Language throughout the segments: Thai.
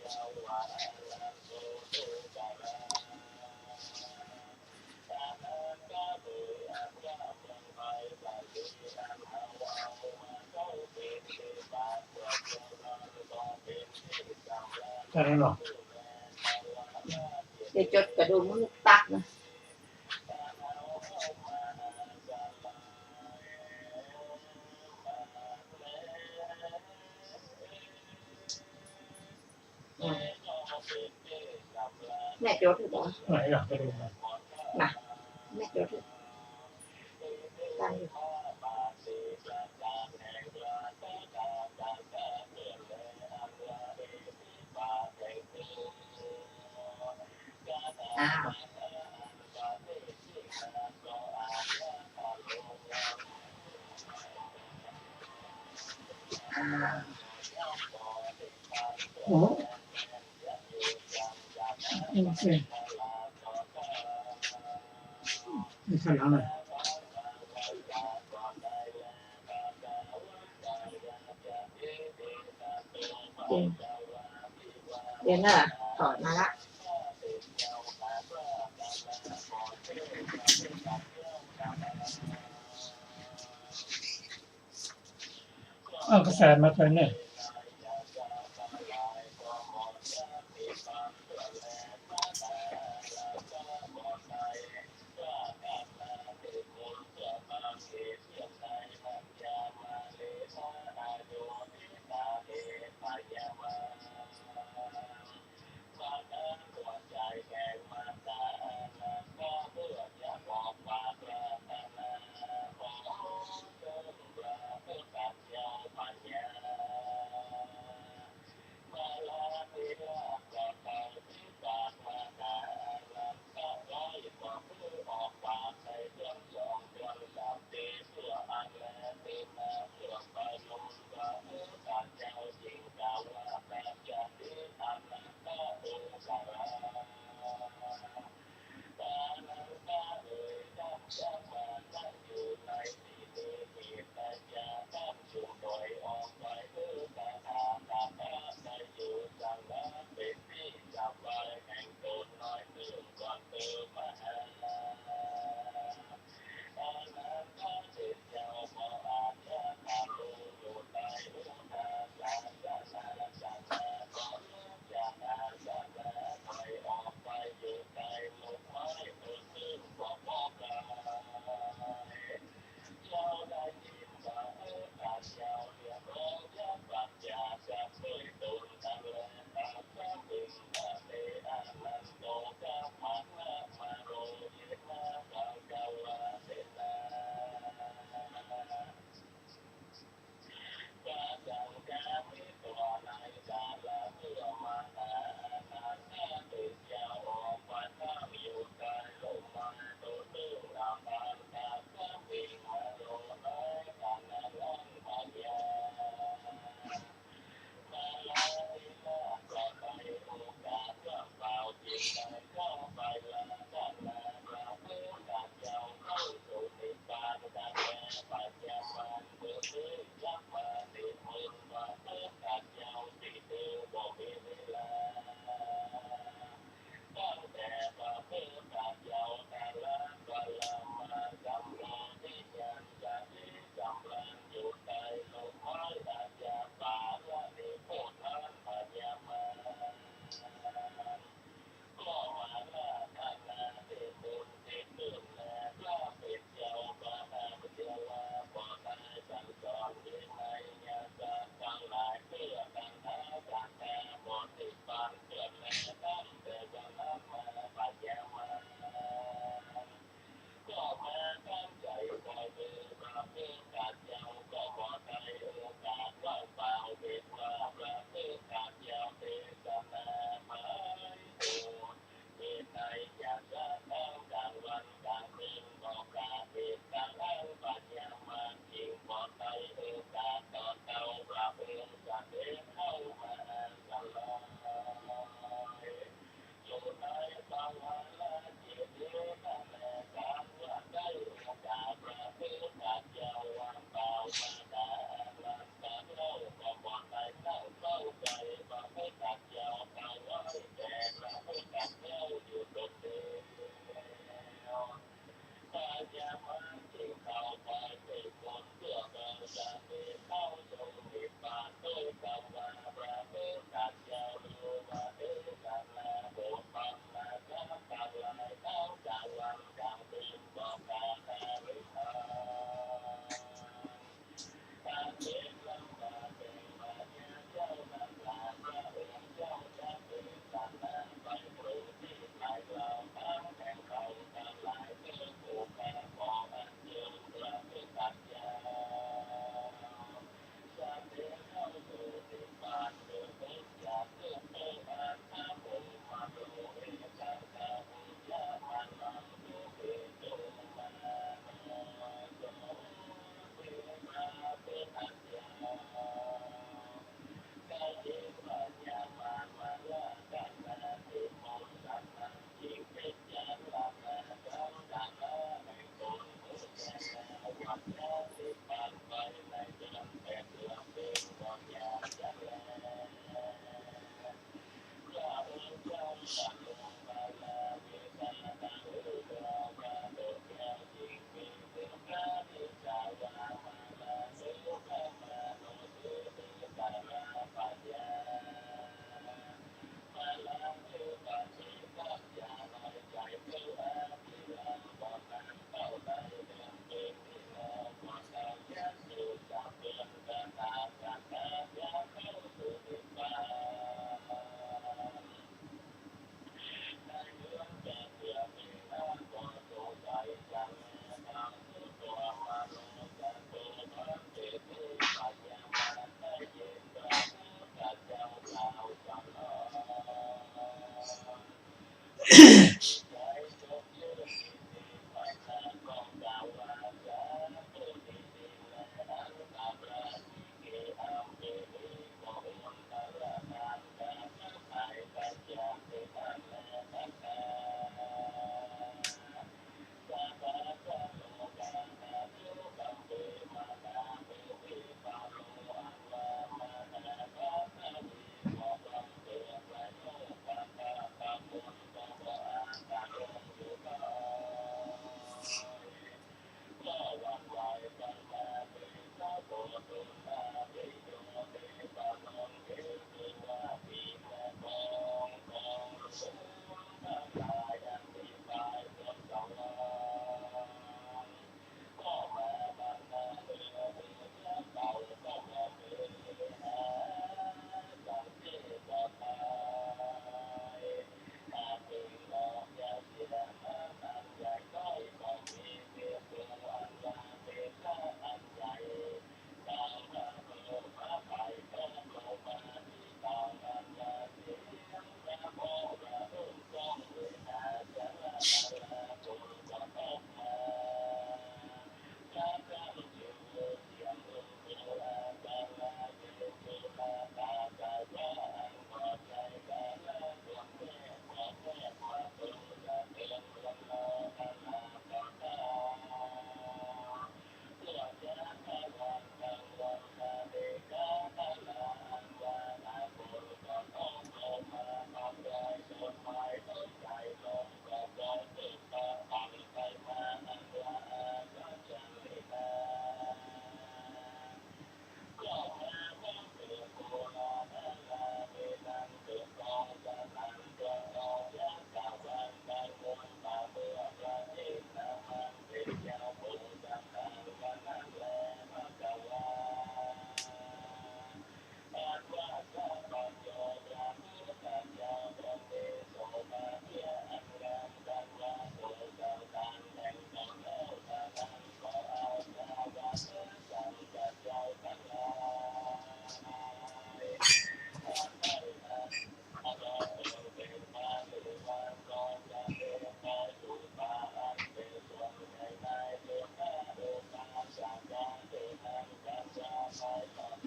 แค่นั้นหรอเดี๋ยวจดกระดูกมันตักนะแม่จดหรือเปล่าไหนล่ะกระดูกน่ะแม่จดตั้งอยู่อ้าวโอ้โอเคไม่ใช่แล้วเลยเดี๋ยวน่ะถอดมาละเอากระแสมาใส่เนี่ย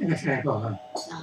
กระแสก่อน อ่า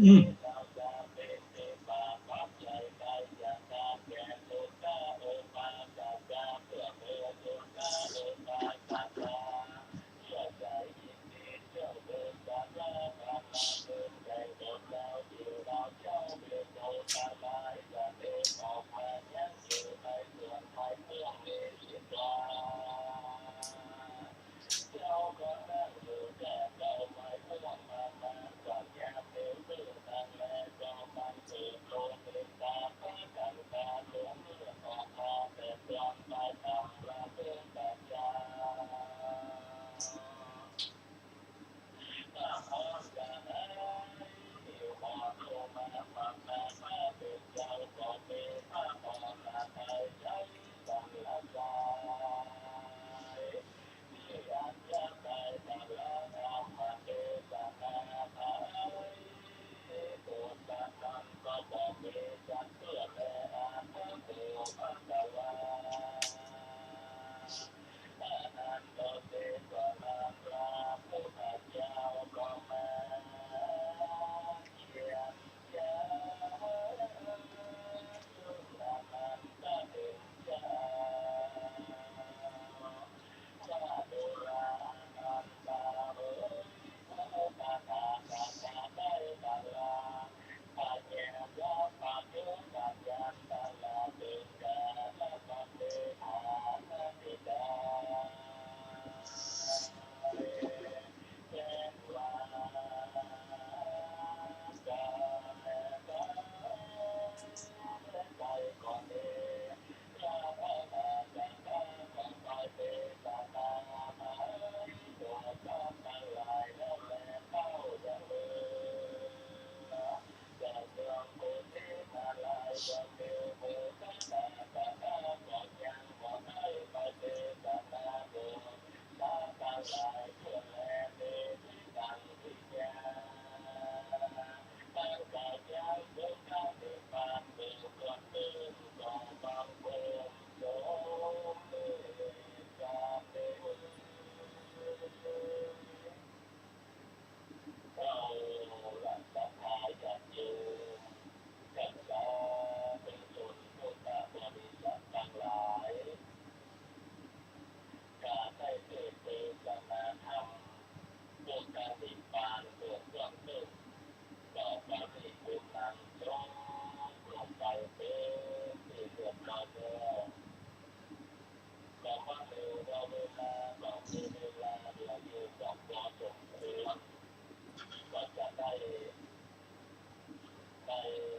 อืม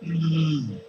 อืม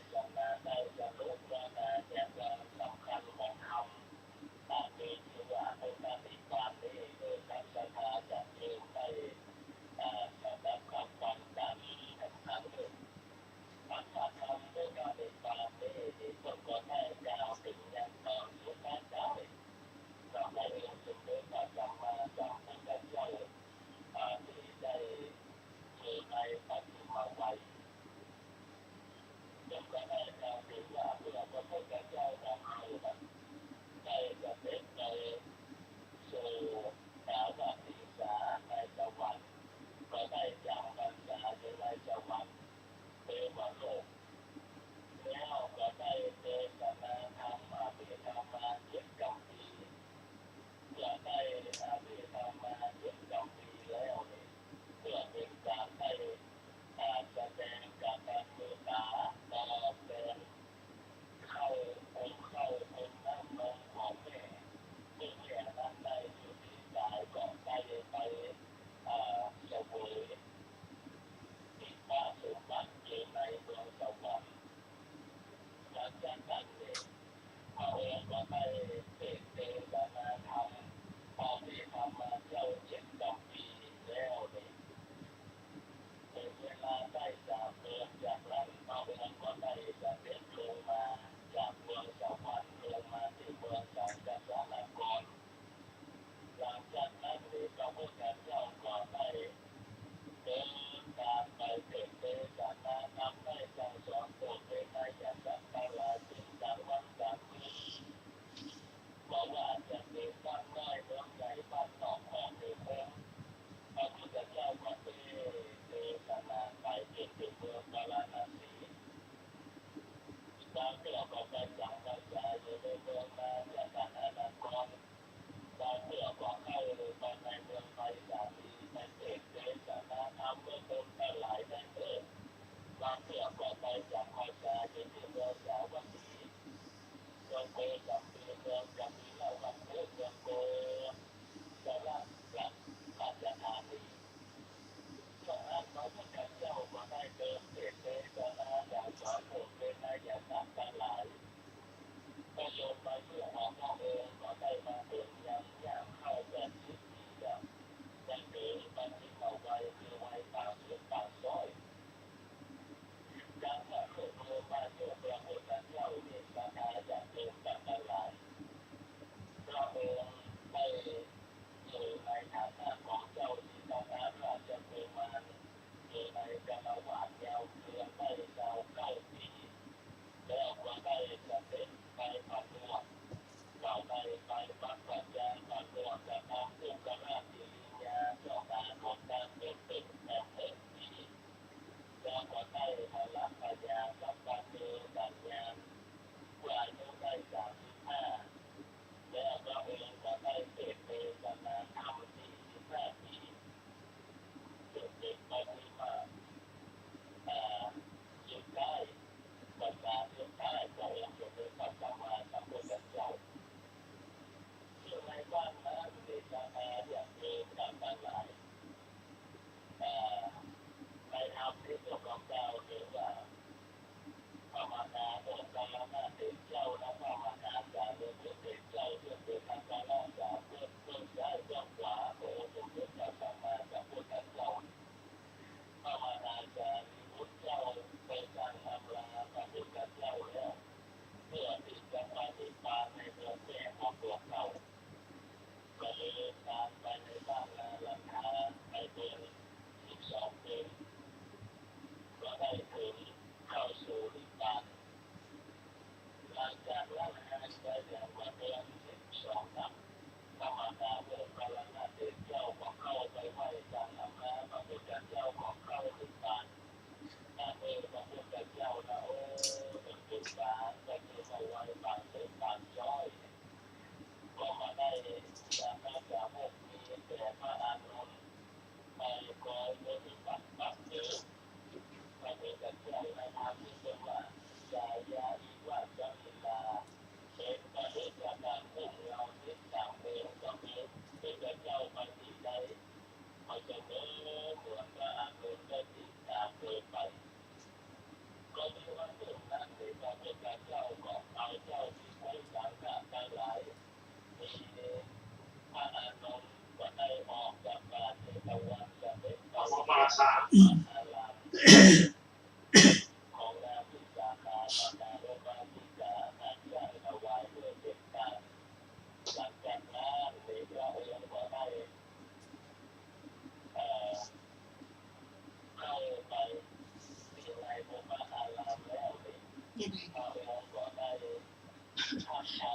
ยังไง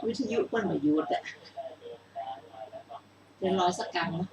วิทยุคนประยุทธ์อะเดี๋ยวรอสักกันนะ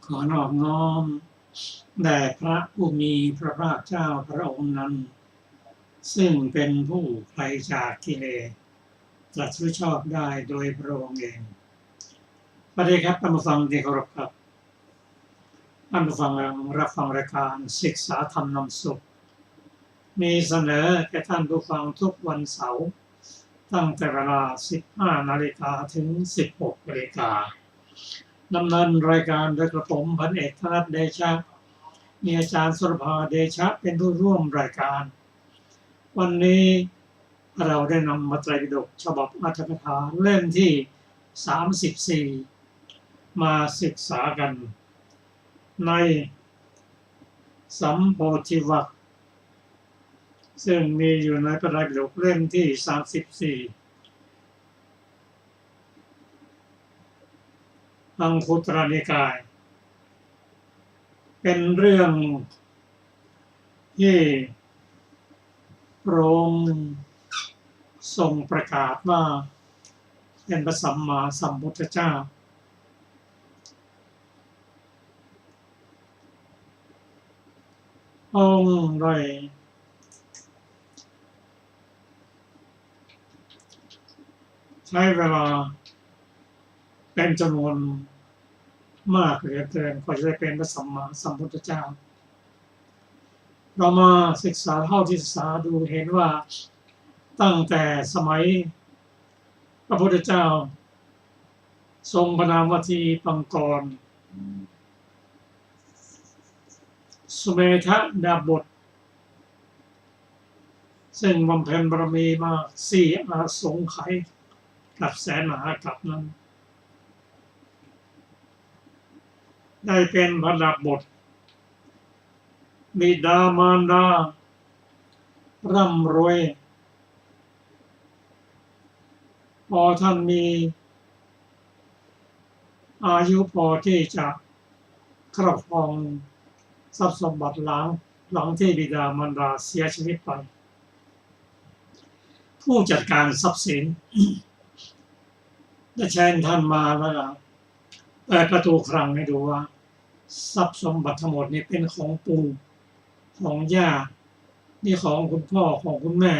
ขอนอบน้อมแด่พระผู้มีพระภาคเจ้าพระองค์นั้นซึ่งเป็นผู้ไกลจากกิเลสตรัสรู้ชอบได้โดยพระองค์เองสวัสดีครับท่านผู้ฟังที่เคารพครับท่านผู้ฟังรับฟังรายการศึกษาธรรมนำสุขมีเสนอแก่ท่านผู้ฟังทุกวันเสาร์ตั้งแต่เวลา 15 นาฬิกาถึง 16 นาฬิกาดำเนินรายการโดยกระผมพันเอกธนัทเดชะมีอาจารย์สุรภาเดชะเป็นผู้ร่วมรายการวันนี้เราได้นำมัตไตรปิฎกฉบับอรรถกถาเล่มที่ 34 มาศึกษากันในสัมโพธิวรรคซึ่งมีอยู่ในพระไตรปิฎกเล่มที่ 34อังคุตรนิกายเป็นเรื่องที่พระองค์ทรงประกาศว่าเป็นพระสัมมาสัมพุทธเจ้าองค์ได้ใช้เวลาเป็นจำนวนมากเหลือเกินกว่าจะได้เป็นพระสัมมาสัมพุทธเจ้าเรามาศึกษาเท่าที่ศึกษาดูเห็นว่าตั้งแต่สมัยพระพุทธเจ้าทรงพระนามวทีปังกรสุเมธดาบทซึ่งบำเพ็ญบารมีมา4 อาสงไขย กับแสนมหากัปนั้น ได้เป็นพระดาบทบิดามารดาร่ำรวยพอท่านมีอายุพอที่จะครอบครองทรัพย์สมบัติหลังที่บิดามารดาเสียชีวิตไปผู้จัดการทรัพย์สินได้เชิญท่านมาแล้วเปิดประตูคลังให้ดูว่าทรัพย์สมบัติทั้งหมดนี้เป็นของปู่ของย่านี่ของคุณพ่อของคุณแม่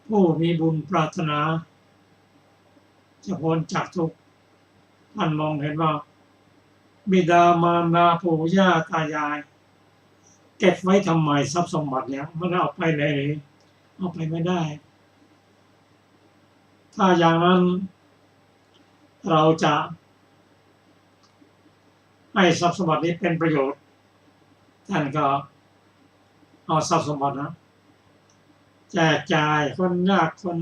ผู้มีบุญปรารถนาจะพ้นจากทุกข์ท่านมองเห็นว่าบิดามารดาปู่ย่าตายายเก็บไว้ทำไมทรัพย์สมบัติเนี่ยไม่ได้เอาไปเลยเอาไปไม่ได้ถ้าอย่างนั้นเราจะให้ทรัพย์สมบัตินี้เป็นประโยชน์ท่านก็เอาทรัพย์สมบัตินะแจกจ่ายคนยากคน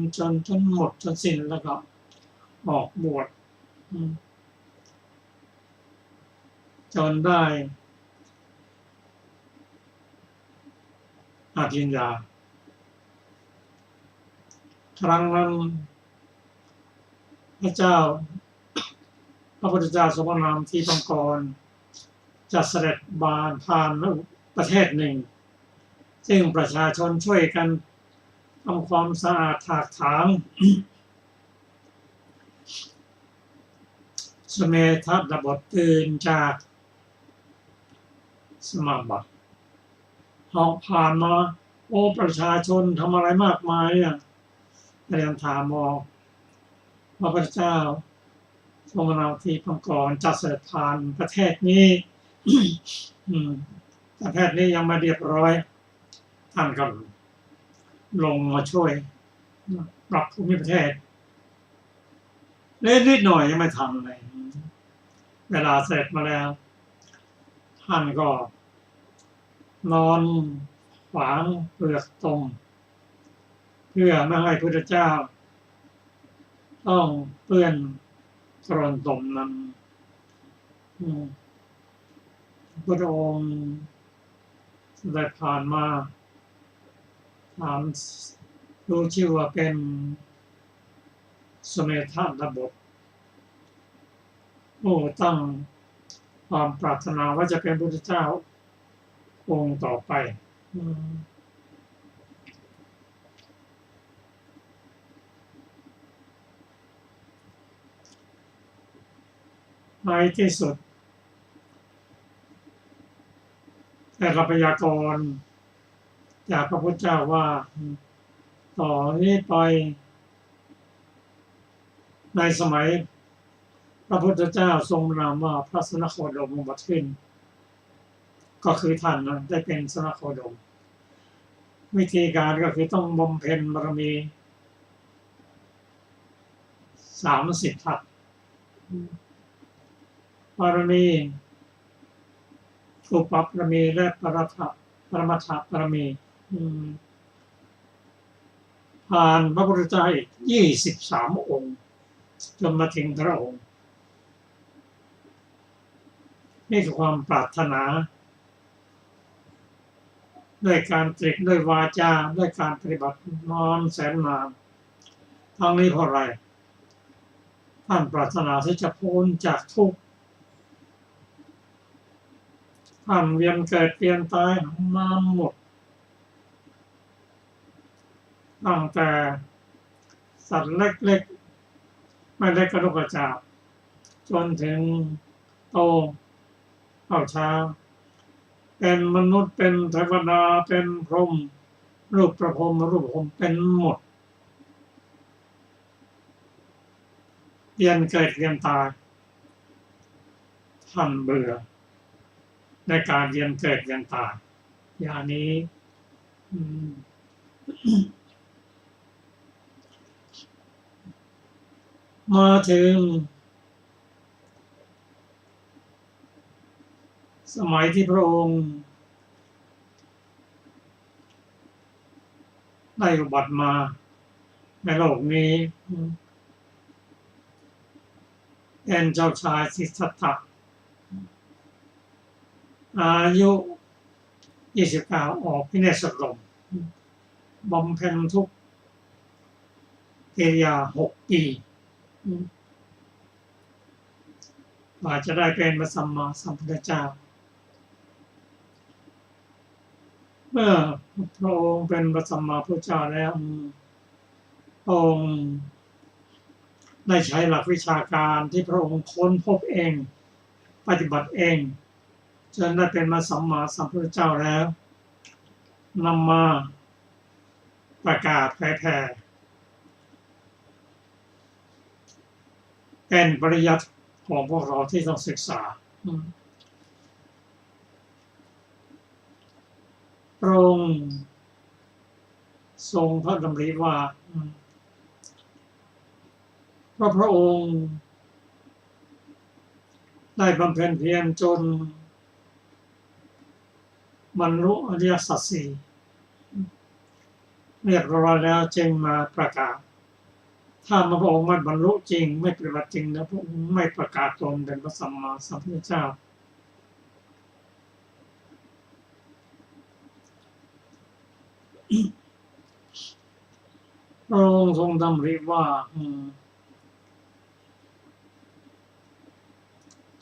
จนหมดจนสิ้นแล้วก็ออกบวชจนได้อภิญญาครั้งนั้นพระพุทธเจ้าทรงพระนามที่ปังกรจะเสด็จบานผ่านประเทศหนึ่งซึ่งประชาชนช่วยกันทำความสะอาดถากถางสเมธัดบทตื่นจากสมาบัติออกผ่านมาโอ้ประชาชนทำอะไรมากมายเนี่ยพยายามถามมองพระพุทธเจ้าทรงพระนามที่ปังกรจะเสด็จผ่านประเทศนี้ ประเทศนี้ยังไม่เรียบร้อยท่านก็ลงมาช่วยปรับภูมิประเทศเล็กนิดหน่อยยังไม่ทำเลยเวลาเสร็จมาแล้วท่านก็นอนขวางเปลือกตมเพื่อไม่ให้พระพุทธเจ้าต้องเปื้อนกรนตมนั้นพระองค์ได้ผ่านมาถามรู้ชื่อว่าเป็นสเมธัดบทโอ้ตั้งความปรารถนาว่าจะเป็นพระพุทธเจ้าองค์ต่อไปในที่สุดแต่รับพยากรณ์จากพระพุทธเจ้าว่าต่อนี้ไปในสมัยพระพุทธเจ้าทรงนามว่าพระสนโคดมอุบัติขึ้นก็คือท่านนะได้เป็นสนโคดมวิธีการก็คือต้องบำเพ็ญบารมี30 ทัศบารมีอุปบารมีและปรมัตถบารมีผ่านพระพุทธเจ้าอีก23 องค์จนมาถึงพระองค์นี่คือความปรารถนาด้วยการตรึกด้วยวาจาด้วยการปฏิบัตินอนแสนนานทั้งนี้เพราะอะไรท่านปรารถนาที่จะพ้นจากทุกข์ท่านเวียนเกิดเวียนตายมาหมดตั้งแต่สัตว์เล็กๆไม่ได้กระดูกกระจาบจนถึงโตเข้าช้าเป็นมนุษย์เป็นเทวดาเป็นพรหมรูปประพรหมรูปพรหมเป็นหมดเวียนเกิดเวียนตายท่านเบื่อในการเวียนเกิดเวียนตายอย่างนี้มาถึงสมัยที่พระองค์ได้อุบัติมา ในโลกนี้เป็นเจ้าชายสิทธัตถะอายุ29ออกพิเนศกรมบำเพ็ญทุกกิริยา6 ปีกว่าจะได้เป็นพระสัมมาสัมพุทธเจ้าเมื่อพระองค์เป็นพระสัมมาสัมพุทธเจ้าแล้วพระองค์ได้ใช้หลักวิชาการที่พระองค์ค้นพบเองปฏิบัติเองจนได้เป็นพระสัมมาสัมพุทธเจ้าแล้วนำมาประกาศเผยแผ่เป็นปริยัติของพวกเราที่ต้องศึกษาพระองค์ทรงพระดำริว่าพระองค์ได้บำเพ็ญเพียรจนบรรลุอริยสัจสี่เรียบร้อยแล้วจึงมาประกาศถ้าพระองค์ไม่บรรลุจริงไม่ปฏิบัติจริงนะพระองค์ไม่ประกาศตนเป็นพระสัมมาสัมพุทธเจ้าพระองค์ทรงดำริว่า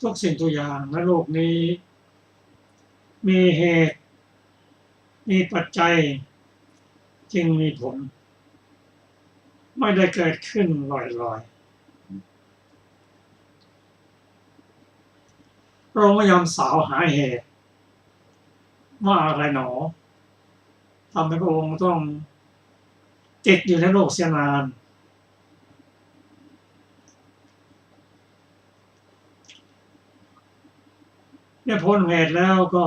ทุกสิ่งทุกอย่างในโลกนี้มีเหตุมีปัจจัยจึงมีผลไม่ได้เกิดขึ้นลอยๆพระองค์พยายามสาวหาเหตุว่าอะไรหนอทำให้พระองค์ต้องติดอยู่ในโลกเสียนานเนี่ยพ้นเหตุแล้วก็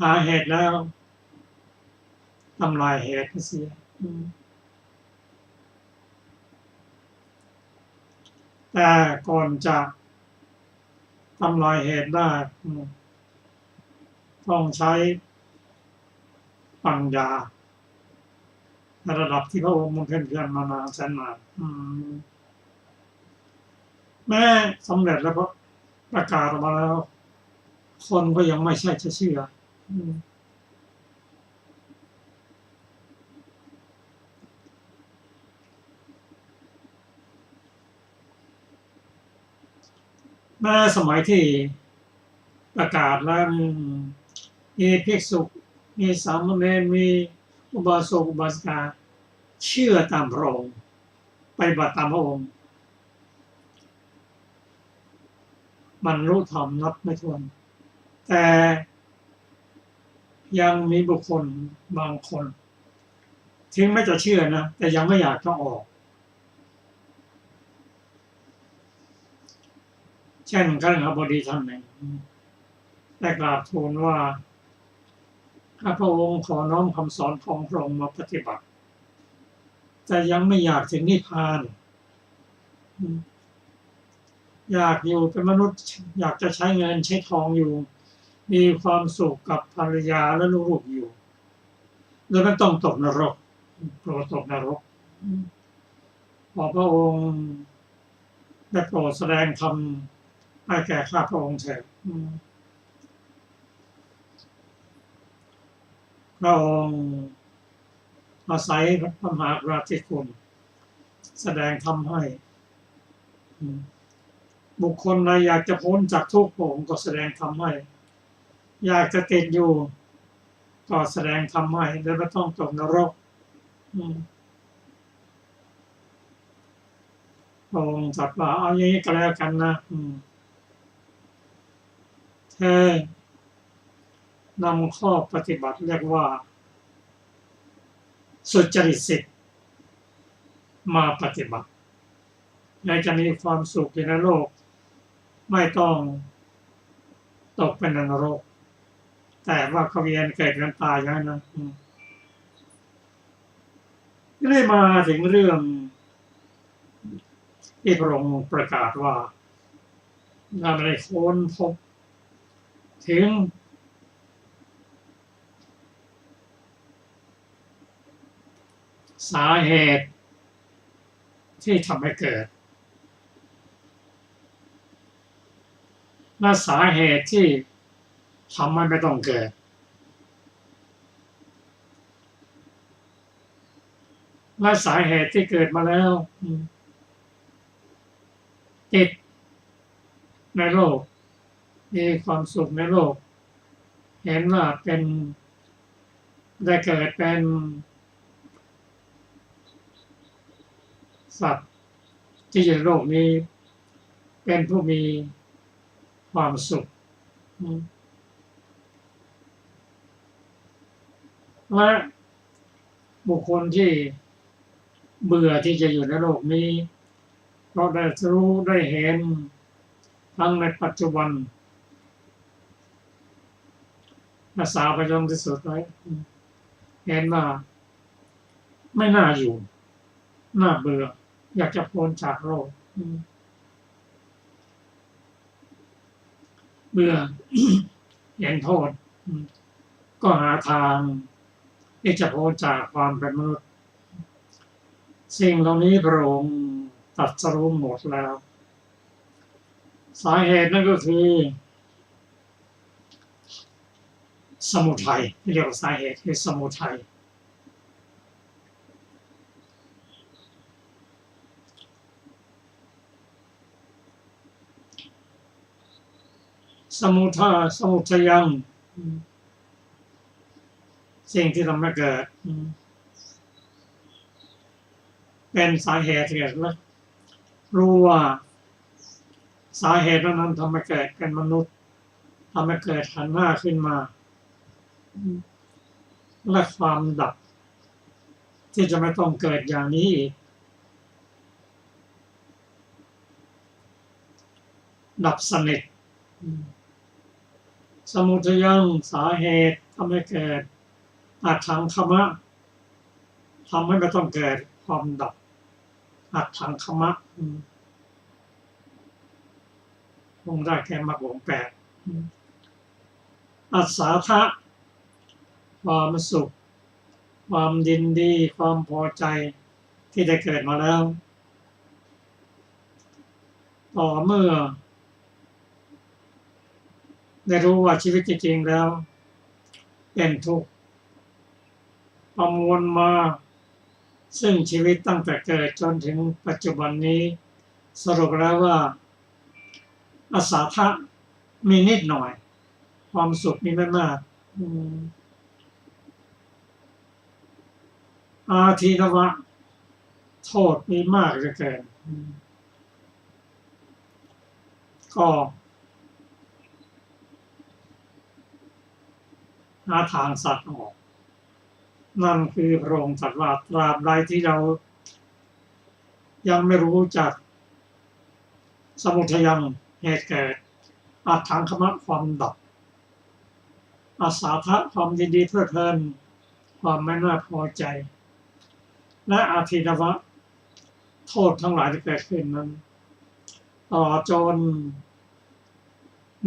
หาเหตุแล้วทำลายเหตุเสียแต่ก่อนจะทำลายเหตุได้ต้องใช้ปัญญาในระดับที่พระองค์บำเพ็ญเพียรมานานแสนนานแม้สำเร็จแล้วก็ประกาศออกมาแล้วคนก็ยังไม่ใช่จะเชื่อแม้สมัยที่ประกาศแล้วมีภิกษุมีสามเณรมีอุบาสกอุบาสิกาเชื่อตามพระองค์ปฏิบัติตามพระองค์บรรลุธรรมนับไม่ถ้วนแต่ยังมีบุคคลบางคนถึงไม่จะเชื่อนะแต่ยังไม่อยากต้องออกเช่นคฤหบดีท่านหนึ่งได้กราบทูลว่าข้าพระองค์ขอน้อมคำสอนของพระองค์มาปฏิบัติแต่ยังไม่อยากถึงนิพพานอยากอยู่เป็นมนุษย์อยากจะใช้เงินใช้ทองอยู่มีความสุขกับภรรยาและลูกอยู่แล้วไม่ต้องตกนรกโปรดตกนรกขอพระองค์ได้โปรดแสดงธรรมให้แก่ข้าพระองค์เถิดพระองค์อาศัยพระมหากรุณาธิคุณแสดงธรรมให้บุคคลใดอยากจะพ้นจากทุกข์พระองค์ก็แสดงธรรมให้อยากจะติดอยู่ก็แสดงธรรมให้และไม่ต้องตกนรกพระองค์ตรัสว่าเอาอย่างนี้ก็แล้วกันนะเธอนำข้อปฏิบัติเรียกว่าสุจริตสิทธิ์มาปฏิบัติและจะมีความสุขในโลกไม่ต้องตกเป็นนรกแต่ว่าเขาเวียนเกิดกันตายอย่างนั้นก็ได้มาถึงเรื่องที่พระองค์ประกาศว่าเราได้ค้นพบถึงสาเหตุ ที่ทำให้เกิดและสาเหตุที่ทำให้ไม่ต้องเกิดและสาเหตุที่เกิดมาแล้วติดในโลกมีความสุขในโลกเห็นว่าเป็นได้เกิดเป็นสัตว์ที่อยู่ในโลกนี้เป็นผู้มีความสุขและบุคคลที่เบื่อที่จะอยู่ในโลกนี้เพราะได้รู้ได้เห็นทั้งในปัจจุบันรักษาไปจนที่สุดไว้เห็นว่าไม่น่าอยู่น่าเบื่ออยากจะพ้นจากโลกเบื่อ เห็นโทษก็หาทางที่จะพ้นจากความเป็นมนุษย์สิ่งเหล่านี้พระองค์ตรัสรู้หมดแล้วสาเหตุนั่นก็คือสมุทัยเรียกว่าสาเหตุคือสมุทัยสมุทัยยังสิ่งที่ทำให้เกิดเป็นสาเหตุเกิดแล้วรู้ว่าสาเหตุนั้นทำให้เกิดเป็นมนุษย์ทำให้เกิดขันธ์ห้าขึ้นมาและความดับที่จะไม่ต้องเกิดอย่างนี้อีกดับสนิทสมุทัยยังสาเหตุทำให้เกิดอัตถังคมะทำให้ไม่ต้องเกิดความดับอัตถังคมะลงได้แค่มรรคองค์ 8อัสสาทะความสุขความยินดีความพอใจที่ได้เกิดมาแล้วต่อเมื่อได้รู้ว่าชีวิตจริงๆแล้วเป็นทุกข์ประมวลมาซึ่งชีวิตตั้งแต่เกิดจนถึงปัจจุบันนี้สรุปแล้วว่าอาสาทะมีนิดหน่อยความสุขมีไม่มากอาทีนวะโทษมีมากเหลือเกินก็หาทางสัตว์ออกนั่นคือพระองค์ตรัสว่าตราบใดที่เรายังไม่รู้จักสมุทัยยังเหตุเกิดอัตถังคมะความดับอาสาทะความยินดีเพลิดเพลินความไม่น่าพอใจและอาทินวะโทษทั้งหลายที่เกิดขึ้นนั้นต่อจน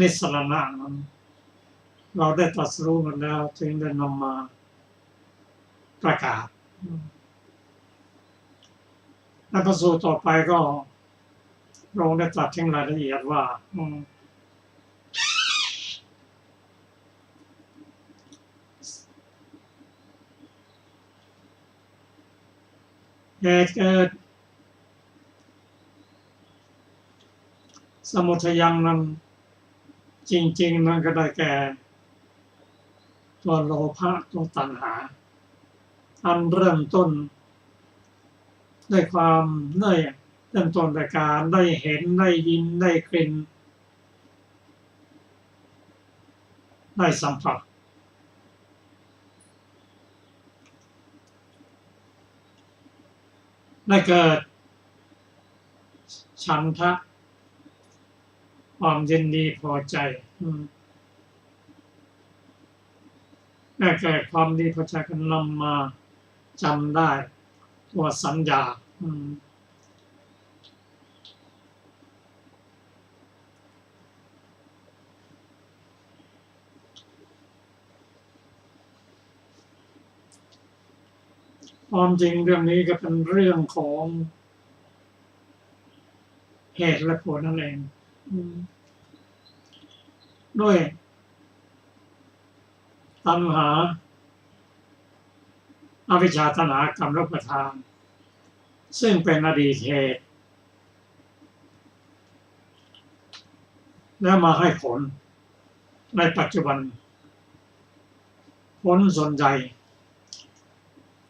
นิสสรณะนั้นเราได้ตรัสรู้กันแล้วจึงได้นำมาประกาศในพระสูตรต่อไปก็เราได้ตรัสถึงรายละเอียดว่าเหตุเกิดสมุทัยยังนั้นจริงๆมันก็ได้แก่ตัวโลภะตัวตัณหาอันเริ่มต้นด้วยความได้เริ่มต้นจากการได้เห็นได้ยินได้กลิ่นได้สัมผัสได้เกิดฉันทะความยินดีพอใจได้เกิดความดีพอใจกันนำมาจำได้ตัวสัญญาความจริงเรื่องนี้ก็เป็นเรื่องของ เหตุและผลนั่นเองด้วยตัณหาอวิชชาตัณหากรรมและอุปทานซึ่งเป็นอดีตเหตุแล้วมาให้ผลในปัจจุบันผลส่วนใหญ่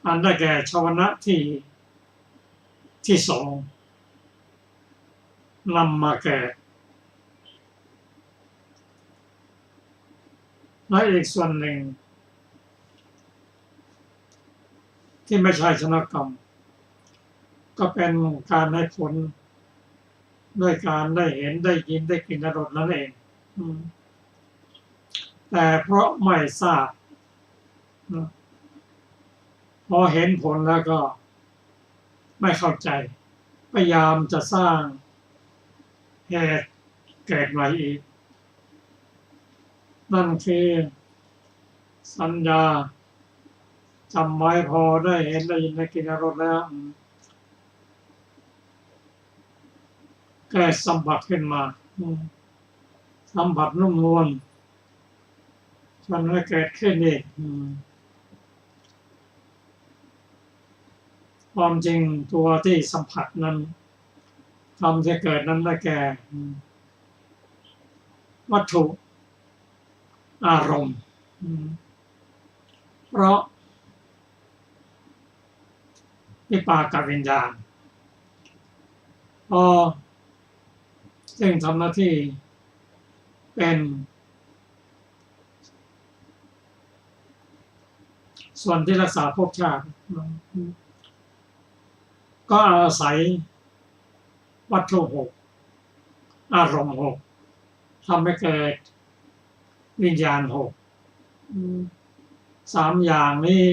อันได้แก่ชวนะที่สองนำมาแก่และอีกส่วนหนึ่งที่ไม่ใช่ชนะกรรมก็เป็นการให้ผลด้วยการได้เห็นได้ยินได้กลิ่นได้รสนั่นเองแต่เพราะไม่ทราบพอเห็นผลแล้วก็ไม่เข้าใจพยายามจะสร้างเหตุเกิดใหม่อีกนั่นคือสัญญาจำไว้พอได้เห็นได้ยินได้กลิ่นได้รสแล้วเกิดสัมผัสขึ้นมาสัมผัสนุ่มนวลมันไม่เกิดขึ้นอีกความจริงตัวที่สัมผัสนั้นทำให้เกิดนั้นได้แก่วัตถุอารมณ์เพราะวิปากวิญญาณพอซึ่งทำหน้าที่เป็นส่วนที่รักษาภพชาติก็อาศัยวัตถุหกอารมณ์หกทำให้เกิดวิญญาณหกสามอย่างนี้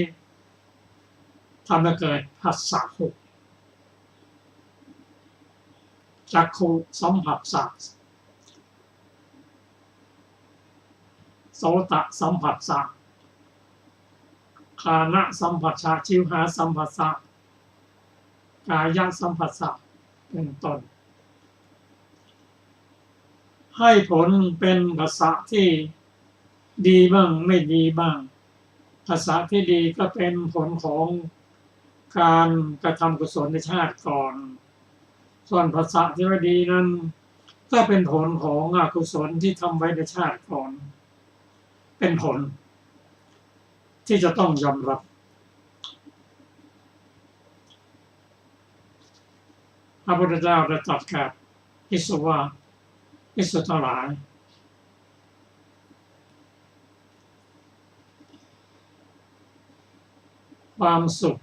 ทำให้เกิดผัสสะหกจักขุสัมผัสสะโสตสัมผัสสะฆานะสัมผัสสะชิวหาสัมผัสสะกายสัมผัสสะเป็นต้นให้ผลเป็นภาษาที่ดีบ้างไม่ดีบ้างภาษาที่ดีก็เป็นผลของการกระทำกุศลในชาติก่อนส่วนภาษาที่ไม่ดีนั้นก็เป็นผลของอกุศลที่ทำไว้ในชาติก่อนเป็นผลที่จะต้องยอมรับพระพุทธเจ้าได้ตรัสกับภิกษุว่าภิกษุทั้งหลายความสุข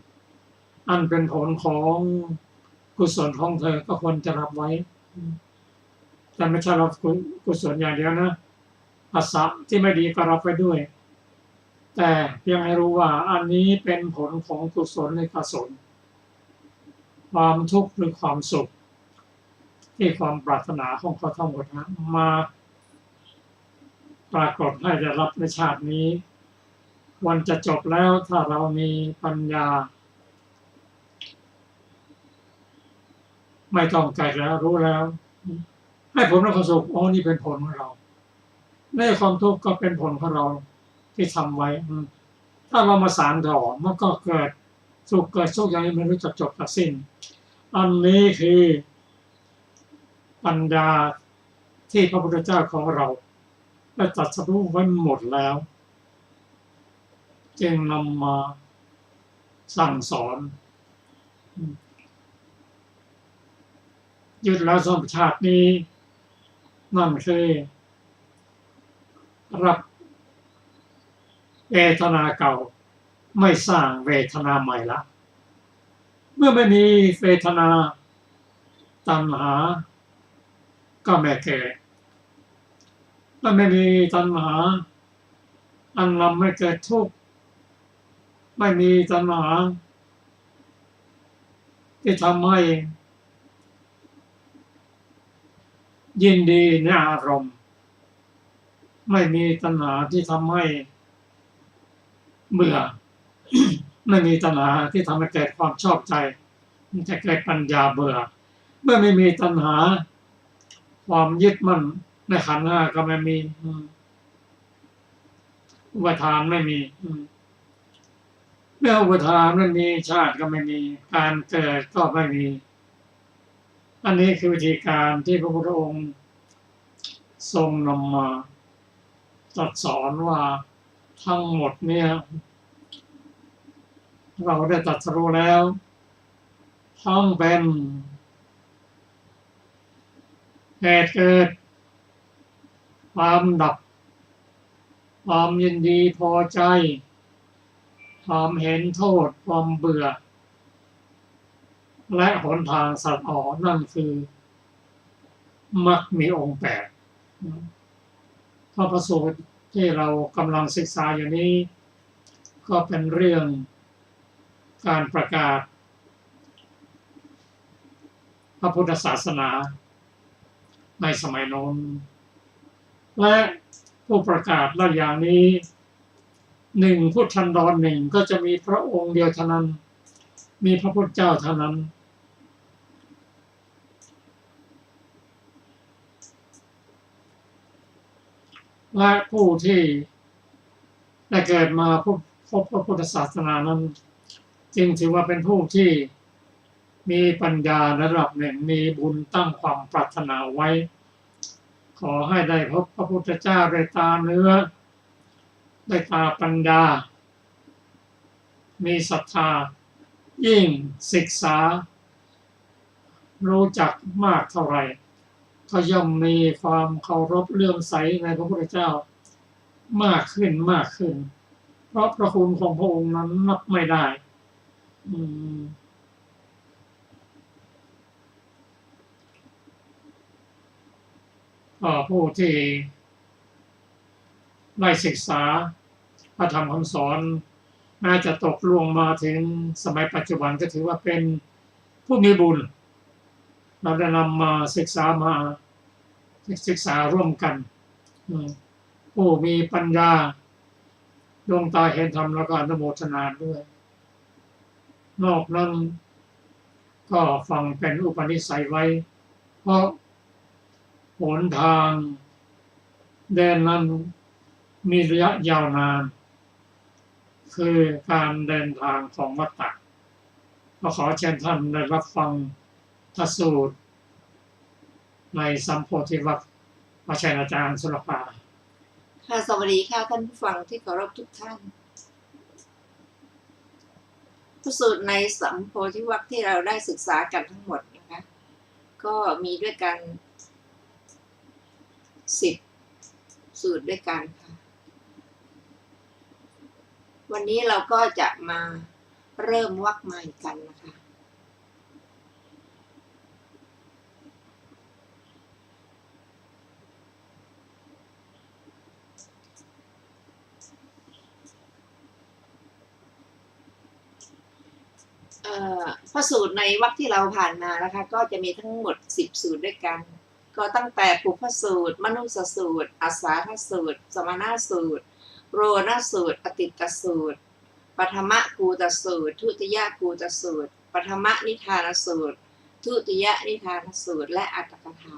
อันเป็นผลของกุศลของเธอก็ควรจะรับไว้แต่ไม่ใช่รับกุศลอย่างเดียวนะภาษาที่ไม่ดีก็รับไว้ด้วยแต่เพียงให้รู้ว่าอันนี้เป็นผลของกุศลในกุศลความทุกข์หรือความสุขที่ความปรารถนาของเขาทั้งหมดนะมาปรากฏให้ได้รับในชาตินี้วันจะจบแล้วถ้าเรามีปัญญาไม่ต้องไกลแล้วรู้แล้วให้ผลของความสุขอ๋อนี่เป็นผลของเราในความทุกข์ก็เป็นผลของเราที่ทำไว้ถ้าเรามาสานต่อมันก็เกิดสุขเกิดสุขอย่างนี้ไม่รู้จักจบจักสิ้นอันนี้คือปัญญาที่พระพุทธเจ้าของเราได้ตรัสรู้ไว้หมดแล้วจึงนำมาสั่งสอนยึดแล้วสมชาตินี้นั่นคือรับเวทนาเก่าไม่สร้างเวทนาใหม่ละเมื่อไม่มีเวทนาตัณหาก็ไม่เกิดเมื่อไม่มีตัณหาอันนำให้เกิดทุกข์ไม่มีตัณหาที่ทำให้ยินดีในอารมณ์ไม่มีตัณหาที่ทำให้เบื่อ ไม่มีตัณหาที่ทำให้เกิดความชอบใจมันจะเกิดปัญญาเบื่อเมื่อไม่มีตัณหา ความยึดมั่นในขันธ์ห้าก็ไม่มีอุปทานไม่มีเมื่ออุปทานไม่มีชาติก็ไม่มีการเกิดก็ไม่มีอันนี้คือวิธีการที่พระพุทธองค์ทรงนำมาตรัสสอนว่าทั้งหมดเนี่ยเราได้ตรัสรู้แล้วทั้งเป็นเหตุเกิดความดับความยินดีพอใจความเห็นโทษความเบื่อและหนทางสัตว์ออกนั่นคือมรรคมีองค์8พระสูตรที่เรากำลังศึกษาอยู่นี้ก็เป็นเรื่องการประกาศพระพุทธศาสนาในสมัยโน้นและผู้ประกาศละอย่างนี้1 พุทธันดร 1ก็จะมีพระองค์เดียวเท่านั้นมีพระพุทธเจ้าเท่านั้นและผู้ที่ได้เกิดมาพบพระพุทธศาสนานั้นจึงถือว่าเป็นผู้ที่มีปัญญาระดับหนึ่งมีบุญตั้งความปรารถนาไว้ขอให้ได้พบพระพุทธเจ้าด้วยตาเนื้อด้วยตาปัญญามีศรัทธายิ่งศึกษารู้จักมากเท่าไหร่ก็ย่อมมีความเคารพเลื่อมใสในพระพุทธเจ้ามากขึ้นเพราะพระคุณของพระองค์นั้นนับไม่ได้ผู้ที่ได้ศึกษาพระธรรมคำสอนน่าจะตกล่วงมาถึงสมัยปัจจุบันก็ถือว่าเป็นผู้มีบุญเราได้นำมาศึกษาร่วมกันผู้มีปัญญาดวงตาเห็นธรรมแล้วก็อนุโมทนาด้วยนอกนั้นก็ฟังเป็นอุปนิสัยไว้เพราะหนทางเดินนั้นมีระยะยาวนานคือการเดินทางของวัฏฏะก็ขอเชิญท่านได้รับฟังพระสูตรในสัมโพธิวรรคพระชัยอาจารย์สุรภาค่ะสวัสดีค่ะท่านผู้ฟังที่เคารพทุกท่านพระสูตรในสัมโพธิวรรคที่เราได้ศึกษากันทั้งหมดนะคะก็มีด้วยกัน10 สูตรด้วยกันค่ะวันนี้เราก็จะมาเริ่มวรรคใหม่กันนะคะพระสูตรในวรรคที่เราผ่านมานะคะก็จะมีทั้งหมด10 สูตรด้วยกันก็ตั้งแต่ปุพพสูตรมนุสสูตรอัสสาทสูตรสมณสูตรโรณสูตรอติตสูตรปฐมกูตสูตรทุติยกูตสูตรปฐมนิทานสูตรทุติยนิทานสูตรและอัตถกถา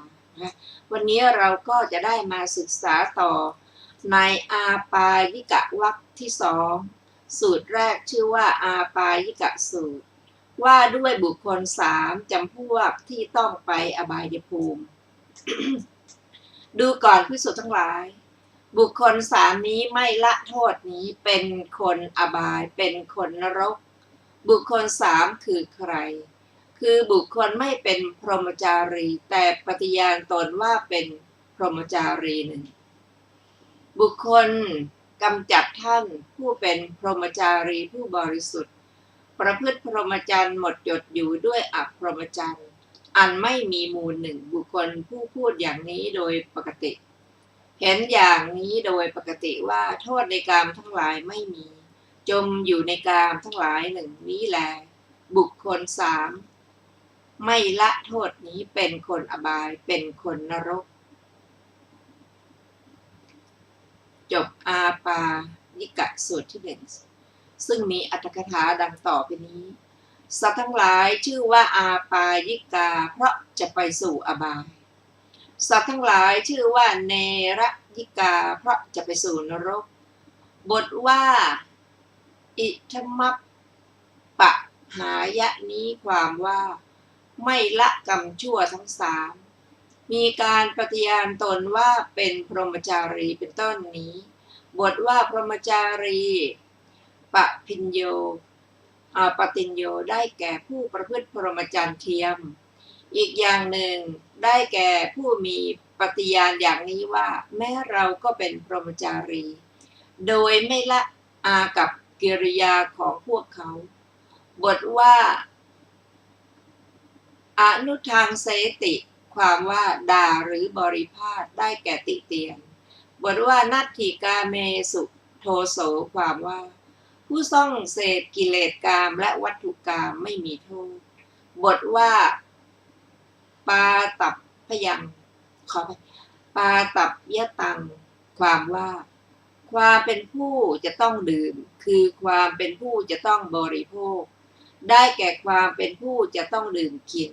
วันนี้เราก็จะได้มาศึกษาต่อในอาปายิกวรรคที่2สูตรแรกชื่อว่าอาปายิกสูตรว่าด้วยบุคคล3จำพวกที่ต้องไปอบายภูมิ ดูก่อนภิกษุทั้งหลายบุคคล3นี้ไม่ละโทษนี้เป็นคนอบายเป็นคนนรกบุคคล3คือใครคือบุคคลไม่เป็นพรหมจารีแต่ปฏิญาณตนว่าเป็นพรหมจารีหนึ่งบุคคลกำจัดท่านผู้เป็นพรหมจารีผู้บริสุทธิ์ประพฤติพรหมจรรย์หมดจดอยู่ด้วยอพรหมจรรย์อันไม่มีมูลหนึ่งบุคคลผู้พูดอย่างนี้โดยปกติเห็นอย่างนี้โดยปกติว่าโทษในกามทั้งหลายไม่มีจมอยู่ในกามทั้งหลายหนึ่งนี้แลบุคคล3ไม่ละโทษนี้เป็นคนอบายเป็นคนนรกจบอาปายิกสูตรที่1ซึ่งมีอรรถกถาดังต่อไปนี้สัตว์ทั้งหลายชื่อว่าอาปายิกาเพราะจะไปสู่อบาย สัตว์ทั้งหลายชื่อว่าเนรยิกาเพราะจะไปสู่นรกบทว่าอิทมัปปะหายะนี้ความว่าไม่ละกรรมชั่วทั้งสามมีการปฏิญาณตนว่าเป็นพรหมจารีเป็นต้นนี้บทว่าพรหมจารีปพิญโยปฏิญโยได้แก่ผู้ประพฤติพรหมจรรย์เทียมอีกอย่างหนึ่งได้แก่ผู้มีปฏิญาณอย่างนี้ว่าแม้เราก็เป็นพรหมจารีโดยไม่ละอากับกิริยาของพวกเขาบทว่าอนุทางเสติความว่าด่าหรือบริพาทได้แก่ติเตียนบทว่านัตถิกาเมสุโทโสความว่าผู้ซ่องเสพกิเลสกามและวัตถุกามไม่มีโทษบทว่าปาตับพยังขอไปปาตับยะตังความว่าความเป็นผู้จะต้องดื่มคือความเป็นผู้จะต้องบริโภคได้แก่ความเป็นผู้จะต้องดื่มกิน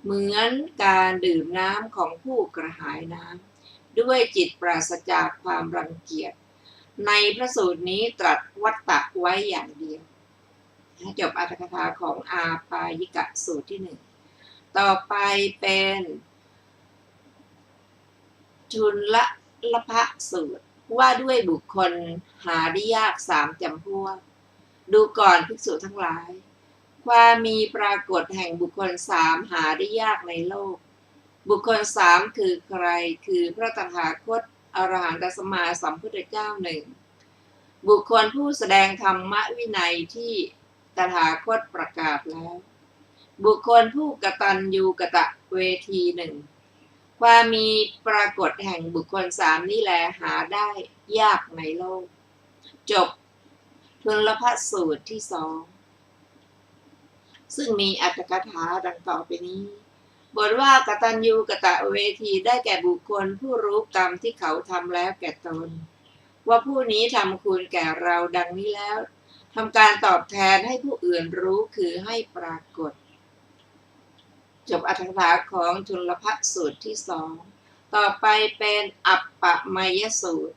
เหมือนการดื่มน้ำของผู้กระหายน้ำด้วยจิตปราศจากความรังเกียจในพระสูตรนี้ตรัสวัตตะไว้อย่างเดียวจบอรรถกถาของอาปายิกะสูตรที่หนึ่งต่อไปเป็นทุลลภสูตรว่าด้วยบุคคลหาได้ยากสามจำพวกดูก่อนภิกษุทั้งหลายความมีปรากฏแห่งบุคคลสามหาได้ยากในโลกบุคคลสามคือใครคือพระตถาคตอรหันตสัมมาสัมพุทธเจ้าหนึ่งบุคคลผู้แสดงธรรมวินัยที่ตถาคตประกาศแล้วบุคคลผู้กตัญญูกตเวทีหนึ่งความมีปรากฏแห่งบุคคลสามนี้แลหาได้ยากในโลกจบทุลภสูตรที่สองซึ่งมีอรรถกถาดังต่อไปนี้บทว่ากตัญญูกตเวทีได้แก่บุคคลผู้รู้กรรมที่เขาทำแล้วแก่ตนว่าผู้นี้ทำคุณแก่เราดังนี้แล้วทำการตอบแทนให้ผู้อื่นรู้คือให้ปรากฏจบอรรถกถาของทุลภสูตรที่สองต่อไปเป็นอัปปมยสูตร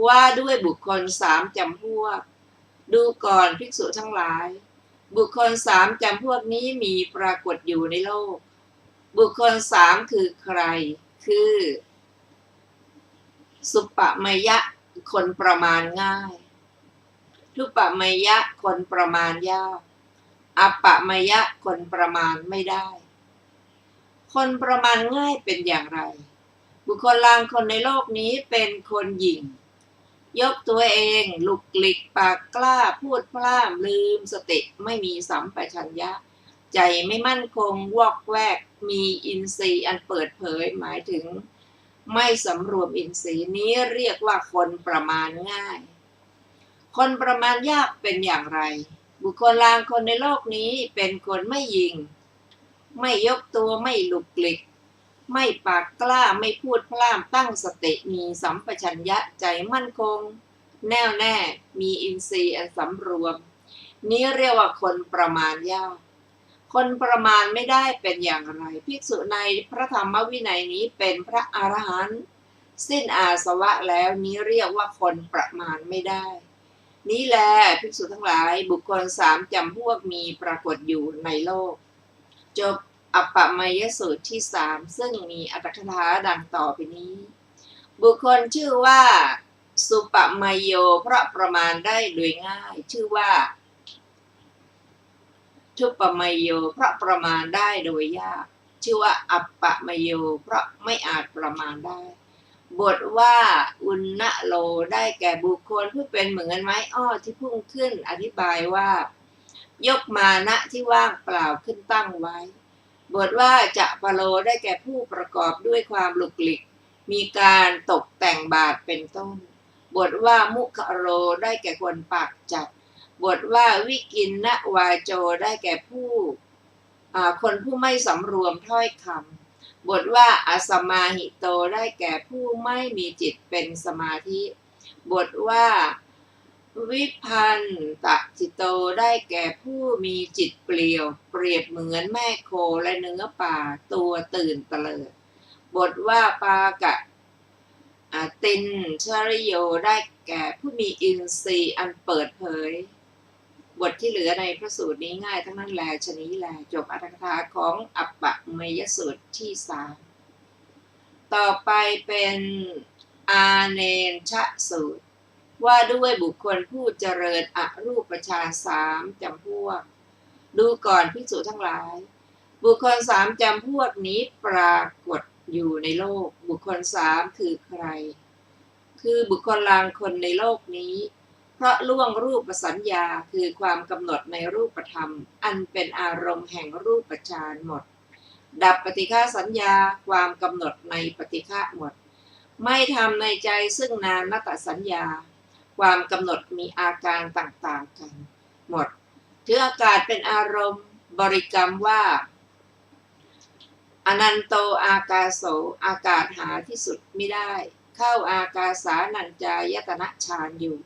ว่าด้วยบุคคลสามจำพวกดูก่อนภิกษุทั้งหลายบุคคลสามจำพวกนี้มีปรากฏอยู่ในโลกบุคคลสามคือใครคือสุปมยะคนประมาณง่ายทุปมยะคนประมาณยากอัปปมยะคนประมาณไม่ได้คนประมาณง่ายเป็นอย่างไรบุคคลบางคนในโลกนี้เป็นคนหยิ่งยกตัวเองลุกลิกปากกล้าพูดพล่ามลืมสติไม่มีสัมปชัญญะใจไม่มั่นคงวอกแวกมีอินทรีย์อันเปิดเผยหมายถึงไม่สำรวมอินทรีย์นี้เรียกว่าคนประมาณง่ายคนประมาณยากเป็นอย่างไรบุคคลบางคนในโลกนี้เป็นคนไม่หยิ่งไม่ยกตัวไม่ลุกลิกไม่ปากกล้าไม่พูดพล่ามตั้งสติมีสัมปชัญญะใจมั่นคงแน่วแน่มีอินทรีย์อันสำรวมนี้เรียกว่าคนประมาณยากคนประมาณไม่ได้เป็นอย่างไรภิกษุในพระธรรมวินัยนี้เป็นพระอรหันต์สิ้นอาสวะแล้วนี้เรียกว่าคนประมาณไม่ได้นี้แลภิกษุทั้งหลายบุคคลสามจำพวกมีปรากฏอยู่ในโลกจบอัปปมยสูตรที่สามซึ่งมีอรรถกถาดังต่อไปนี้บุคคลชื่อว่าสุปมยโยเพราะประมาณได้โดยง่ายชื่อว่าทุปมยโยเพราะประมาณได้โดยยากชื่อว่าอัปปมยโยเพราะไม่อาจประมาณได้บทว่าอุณณโลได้แก่บุคคลผู้เป็นเหมือนไม้อ้อที่พุ่งขึ้นอธิบายว่ายกมานะที่ว่างเปล่าขึ้นตั้งไว้บทว่าจะปโลได้แก่ผู้ประกอบด้วยความหลุกหลิกมีการตกแต่งบาทเป็นต้นบทว่ามุขโรได้แก่คนปากจัดบทว่าวิกินนะวาโจได้แก่คนผู้ไม่สำรวมถ้อยคำบทว่าอสมาหิโตได้แก่ผู้ไม่มีจิตเป็นสมาธิบทว่าวิพันตจิตโตได้แก่ผู้มีจิตเปลี่ยวเปรียบเหมือนแม่โคและเนื้อป่าตัวตื่นเตลิด บทว่าปากะตินชริโยได้แก่ผู้มีอินทรีย์อันเปิดเผยบทที่เหลือในพระสูตรนี้ง่ายทั้งนั้นแลชนี้แลจบอรรถกถาของอัปปมยสูตรที่3ต่อไปเป็นอาเนนชะสูตรว่าด้วยบุคคลผู้เจริญอรูปฌาน3 จำพวกดูก่อนภิกษุทั้งหลายบุคคล3 จำพวกนี้ปรากฏอยู่ในโลกบุคคล3คือใครคือบุคคลลางคนในโลกนี้เพราะล่วงรูปสัญญาคือความกำหนดในรูปธรรมอันเป็นอารมณ์แห่งรูปฌานหมดดับปฏิฆาสัญญาความกำหนดในปฏิฆะหมดไม่ทำในใจซึ่งนามตสัญญาความกำหนดมีอาการต่างๆกันหมดถืออากาศเป็นอารมณ์บริกรรมว่าอนันโตอากาโสอากาศหาที่สุดไม่ได้เข้าอากาสานัญจายตนะฌานอยู่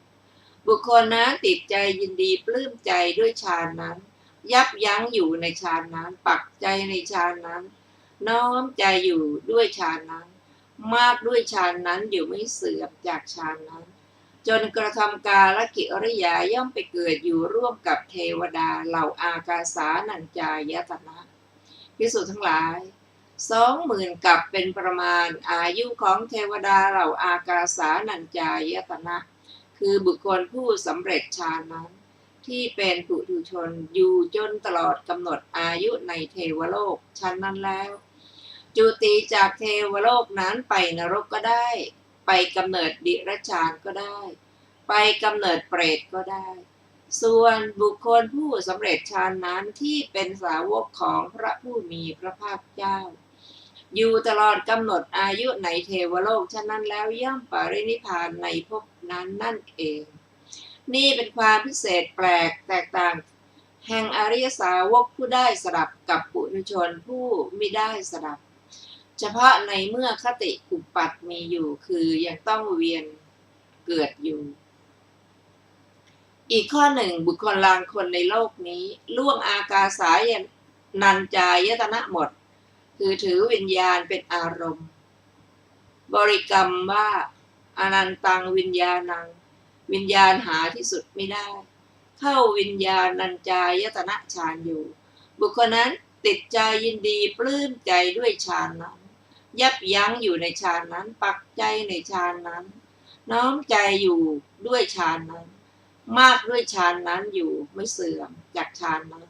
บุคคลนั้นติดใจยินดีปลื้มใจด้วยฌานนั้นยับยั้งอยู่ในฌานนั้นปักใจในฌานนั้นน้อมใจอยู่ด้วยฌานนั้นมากด้วยฌานนั้นอยู่ไม่เสื่อมจากฌานนั้นจนกระทำกาลกิริยาย่อมไปเกิดอยู่ร่วมกับเทวดาเหล่าอากาสานัญจายตนะภิกษุทั้งหลาย20,000 กับเป็นประมาณอายุของเทวดาเหล่าอากาสานัญจายตนะคือบุคคลผู้สำเร็จฌานนั้นที่เป็นปุถุชนอยู่จนตลอดกำหนดอายุในเทวโลกชั้นนั้นแล้วจุติจากเทวโลกนั้นไปนรกก็ได้ไปกำเนิดดิรัจฉานก็ได้ไปกำเนิดเปรตก็ได้ส่วนบุคคลผู้สำเร็จฌานนั้นที่เป็นสาวกของพระผู้มีพระภาคเจ้าอยู่ตลอดกำหนดอายุในเทวโลกฉะนั้นแล้วย่อมปรินิพพานในภพนั้นนั่นเองนี่เป็นความพิเศษแปลกแตกต่างแห่งอริยสาวกผู้ได้สดับกับปุถุชนผู้ไม่ได้สดับเฉพาะในเมื่อคติอุปัฏมีอยู่คือยังต้องเวียนเกิดอยู่อีกข้อหนึ่งบุคคลลางคนในโลกนี้ล่วงอากาสายนัญจายตนะหมดคือถือวิญญาณเป็นอารมณ์บริกรรมว่าอนันตังวิญญาณังวิญญาณหาที่สุดไม่ได้เข้าวิญญาณัญจายตนะฌานอยู่บุคคลนั้นติดใจยินดีปลื้มใจด้วยฌานนั้นยับยั้งอยู่ในฌานนั้นปักใจในฌานนั้นน้อมใจอยู่ด้วยฌานนั้นมากด้วยฌานนั้นอยู่ไม่เสื่อมจากฌานนั้น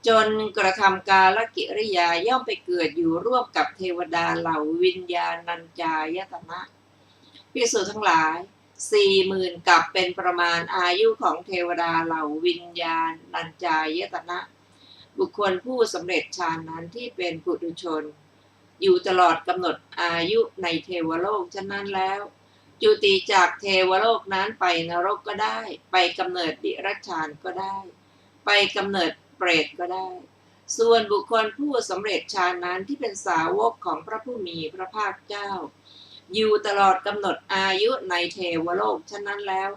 จนกระทำกาลกิริยาย่อมไปเกิดอยู่ร่วมกับเทวดาเหล่าวิญญาณัญจายตนะภิกษุทั้งหลาย40,000 กับเป็นประมาณอายุของเทวดาเหล่าวิญญาณัญจายตนะบุคคลผู้สำเร็จฌานนั้นที่เป็นปุถุชนอยู่ตลอดกำหนดอายุในเทวโลกฉะนั้นแล้วจุติจากเทวโลกนั้นไปนรกก็ได้ไปกำเนิดดิรัจฉานก็ได้ไปกำเนิดเปรตก็ได้ส่วนบุคคลผู้สำเร็จฌานนั้นที่เป็นสาวกของพระผู้มีพระภาคเจ้าอยู่ตลอดกำหนดอายุในเทวโลกฉะนั้นแล้ว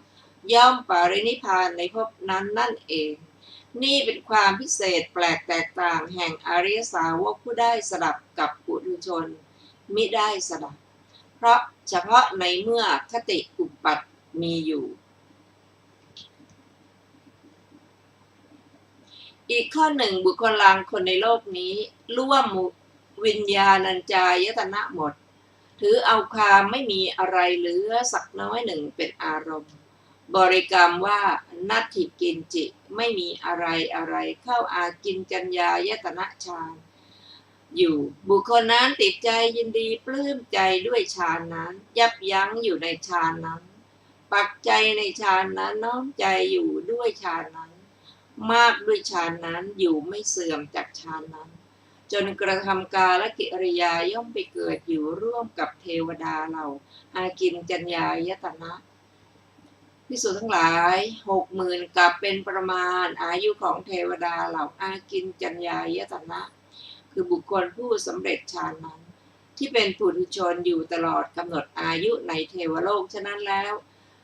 ย่อมปรินิพพานในภพนั้นนั่นเองนี่เป็นความพิเศษแปลกแตกต่างแห่งอริยสาวกผู้ได้สดับกับปุถุชนมิได้สดับเพราะเฉพาะในเมื่อคติอุปัฏมีอยู่อีกข้อหนึ่งบุคคลลางคนในโลกนี้ร่วมวิญญาณัญจายตนะหมดถือเอาความไม่มีอะไรเหลือสักน้อยหนึ่งเป็นอารมณ์บริกรรมว่านัตถิกินจิไม่มีอะไรอะไรเข้าอากินจัญญายตนะฌานอยู่บุคคลนั้นติดใจยินดีปลื้มใจด้วยฌานนั้นยับยั้งอยู่ในฌานนั้นปักใจในฌานนั้นน้อมใจอยู่ด้วยฌานนั้นมากด้วยฌานนั้นอยู่ไม่เสื่อมจากฌานนั้นจนกระทำกาลกิริยาย่อมไปเกิดอยู่ร่วมกับเทวดาเหล่าอากินจัญญายตนะภิกษุทั้งหลาย60,000 กับเป็นประมาณอายุของเทวดาเหล่าอากินจัญญายตนะคือบุคคลผู้สำเร็จฌานนั้นที่เป็นปุถุชนอยู่ตลอดกำหนดอายุในเทวโลกฉะนั้นแล้ว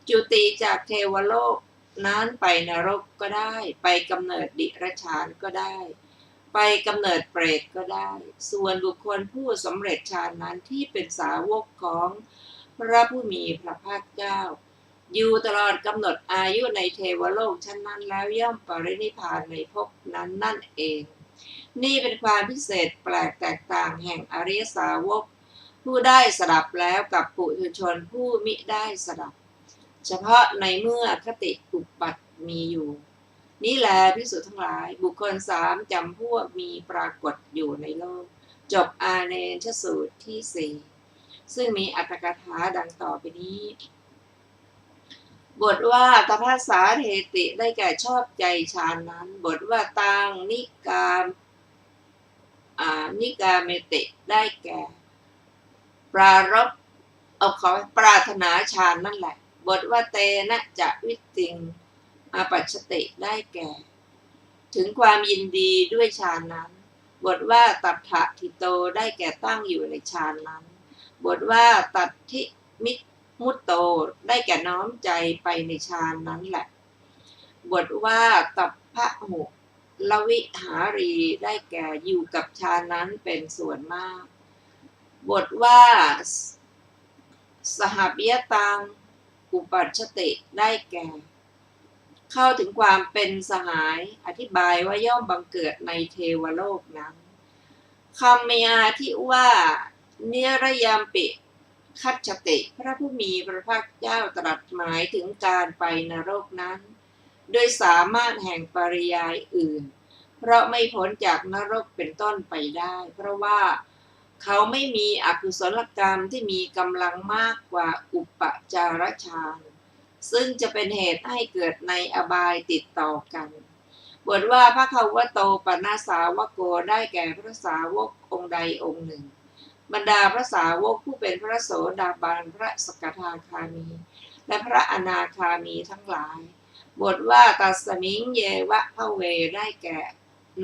จุติจากเทวโลกนั้นไปนรกก็ได้ไปกำเนิดดิรัจฉานก็ได้ ไปกำเนิดเปรตก็ได้ ส่วนบุคคลผู้สำเร็จฌานนั้นที่เป็นสาวกของพระผู้มีพระภาคเจ้าอยู่ตลอดกำหนดอายุในเทวโลกชั้นนั้นแล้วย่อมปรินิพพานในภพนั้นนั่นเอง นี่เป็นความพิเศษแปลกแตกต่างแห่งอริยสาวกผู้ได้สดับแล้วกับปุถุชนผู้มิได้สดับ เฉพาะในเมื่อคติอุปัตมีอยู่นี่แลภิกษุทั้งหลายบุคคล3จำพวกมีปรากฏอยู่ในโลกจบอาเนชสูตรที่4ซึ่งมีอัตถกถาดังต่อไปนี้ บทว่าตถาสาเทติได้แก่ชอบใจฌานนั้นบทว่าตังนิกาเมติได้แก่ปรารภขอปรารถนาฌานนั่นแหละบทว่าเตนะจะวิติงอาปัชชติได้แก่ ถึงความยินดีด้วยฌานนั้นบทว่าตัทธะทิโตได้แก่ตั้งอยู่ในฌานนั้นบทว่าตัทธิมุตโตได้แก่น้อมใจไปในฌานนั้นแหละบทว่าตัพพะหุลวิหารีได้แก่อยู่กับฌานนั้นเป็นส่วนมากบทว่าสหปิยตังอุปัชชติได้แก่เข้าถึงความเป็นสหายอธิบายว่าย่อมบังเกิดในเทวโลกนั้นคำมยาที่ว่าเนรยามปิคัจฉติพระผู้มีพระภาคเจ้าตรัสหมายถึงการไปนรกนั้นโดยสามารถแห่งปริยายอื่นเพราะไม่พ้นจากนรกเป็นต้นไปได้เพราะว่าเขาไม่มีอกุศลกรรมที่มีกำลังมากกว่าอุปจารฌานซึ่งจะเป็นเหตุให้เกิดในอบายติดต่อกันบทว่าพระภควโตปนาสาวโกได้แก่พระสาวกองค์ใดองค์หนึ่งบรรดาพระสาวกผู้เป็นพระโสดาบันพระสกทาคามีและพระอนาคามีทั้งหลายบทว่าตัสมิงเยวะพะเวได้แก่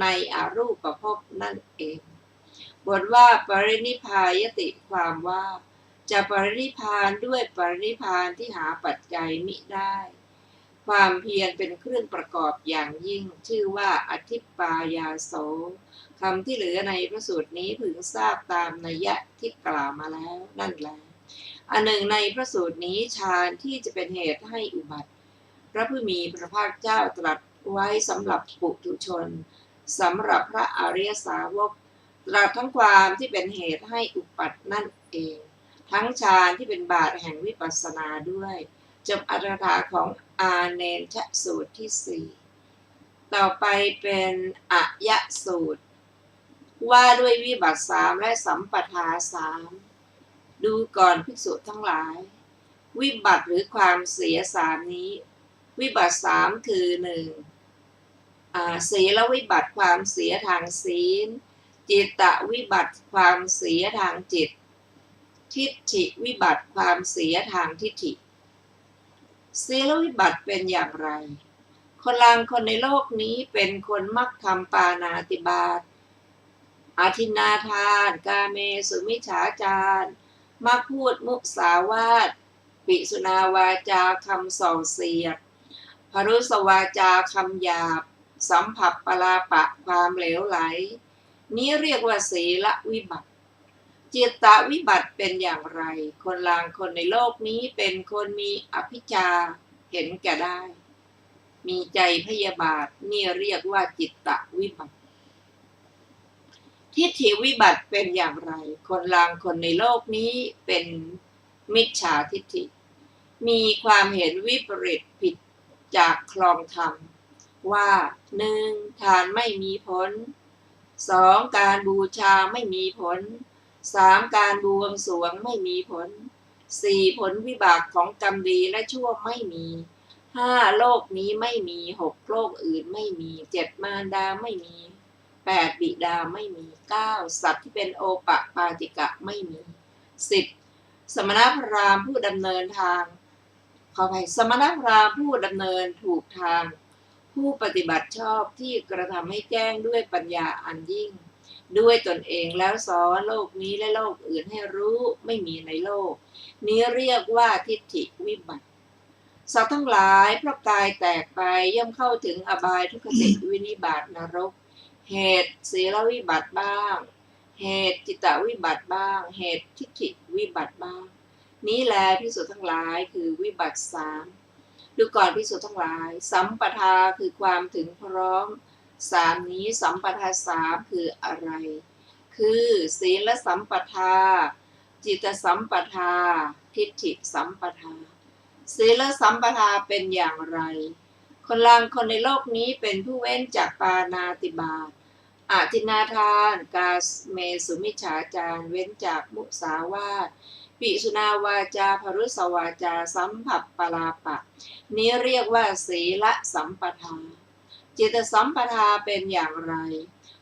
ในอรูปภพนั่นเองบทว่าปรินิพพายติความว่าจะปรินิพพานด้วยปรินิพพานที่หาปัจจัยมิได้ความเพียรเป็นเครื่องประกอบอย่างยิ่งชื่อว่าอธิปปายาโสคำที่เหลือในพระสูตรนี้พึงทราบตามนัยยะที่กล่าวมาแล้วนั่นแหละอันหนึ่งในพระสูตรนี้ฌานที่จะเป็นเหตุให้อุบัติพระผู้มีพระภาคเจ้าตรัสไว้สำหรับปุถุชนสำหรับพระอริยสาวกตรัสทั้งความที่เป็นเหตุให้อุบัตินั่นเองทั้งฌานที่เป็นบาทแห่งวิปัสสนาด้วยจบอรรถกถาของอาเนชสูตรที่4ต่อไปเป็นอะยะสูตรว่าด้วยวิบัติ3และสัมปทา3ดูก่อนภิกษุทั้งหลายวิบัติหรือความเสีย3นี้วิบัติ3คือ1ศีลวิบัติความเสียทางศีลจิตตวิบัติความเสียทางจิตทิฏฐิวิบัติความเสียทางทิฏฐิศีลวิบัติเป็นอย่างไรคนในโลกนี้เป็นคนมักทำปาณาติบาตอาทินนาทานกาเมสุมิจฉาจารมักพูดมุสาวาทปิสุนาวาจาคำส่อเสียดพรุสวาจาคำหยาบสัมผัสปลาปะความเหลวไหลนี้เรียกว่าศีลวิบัติจิตตวิบัติเป็นอย่างไรคนในโลกนี้เป็นคนมีอภิชฌาเห็นแก่ได้มีใจพยาบาทนี่เรียกว่าจิตตวิบัติทิฏฐิวิบัติเป็นอย่างไรคนในโลกนี้เป็นมิจฉาทิฏฐิมีความเห็นวิปริตผิดจากคลองธรรมว่า 1. ทานไม่มีผล 2. การบูชาไม่มีผล 3. การบวงสรวงไม่มีผล 4. ผลวิบากของกรรมดีและชั่วไม่มี 5. โลกนี้ไม่มี 6. โลกอื่นไม่มี 7. มารดาไม่มี 8. บิดาไม่มี 9. สัตว์ที่เป็นโอปปาติกะไม่มี 10. สมณพราหมณ์ผู้ดำเนินทางสมณพราหมณ์ผู้ดำเนินถูกทางผู้ปฏิบัติชอบที่กระทำให้แจ้งด้วยปัญญาอันยิ่งด้วยตนเองแล้วสอนโลกนี้และโลกอื่นให้รู้ไม่มีในโลกนี้เรียกว่าทิฏฐิวิบัติสัตว์ทั้งหลายเพราะกายแตกไปย่อมเข้าถึงอบายทุกขติวินิบาตนรก เหตุศีลวิบัติบ้าง เหตุจิตตวิบัติบ้าง เหตุทิฏฐิวิบัติบ้างนี้แลภิกษุทั้งหลายคือวิบัติสามดูก่อนภิกษุทั้งหลายสัมปทาคือความถึงพร้อมสามนี้สัมปทาสามคืออะไรคือศีลสัมปทาจิตสัมปทาทิฏฐิสัมปทาศีลสัมปทาเป็นอย่างไรคนในโลกนี้เป็นผู้เว้นจากปาณาติบาตอาทินาทานกาเมสุมิจฉาจารเว้นจากมุสาวาทปิสุนาวาจาภรุสวาจาสัมผัสปลาปะนี้เรียกว่าศีลสัมปทาจิตสัมปทาเป็นอย่างไร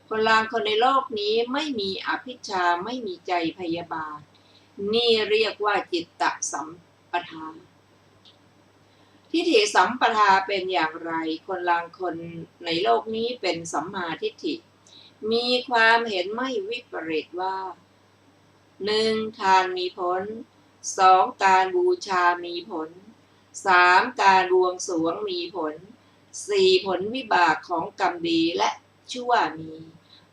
คนในโลกนี้ไม่มีอภิชฌาไม่มีใจพยาบาทนี่เรียกว่าจิตตสัมปทาทิฏฐิสัมปทาเป็นอย่างไรคนในโลกนี้เป็นสัมมาทิฏฐิมีความเห็นไม่วิปริตว่า 1. ทานมีผล 2. การบูชามีผล 3. การบวงสรวงมีผล 4. ผลวิบากของกรรมดีและชั่วมี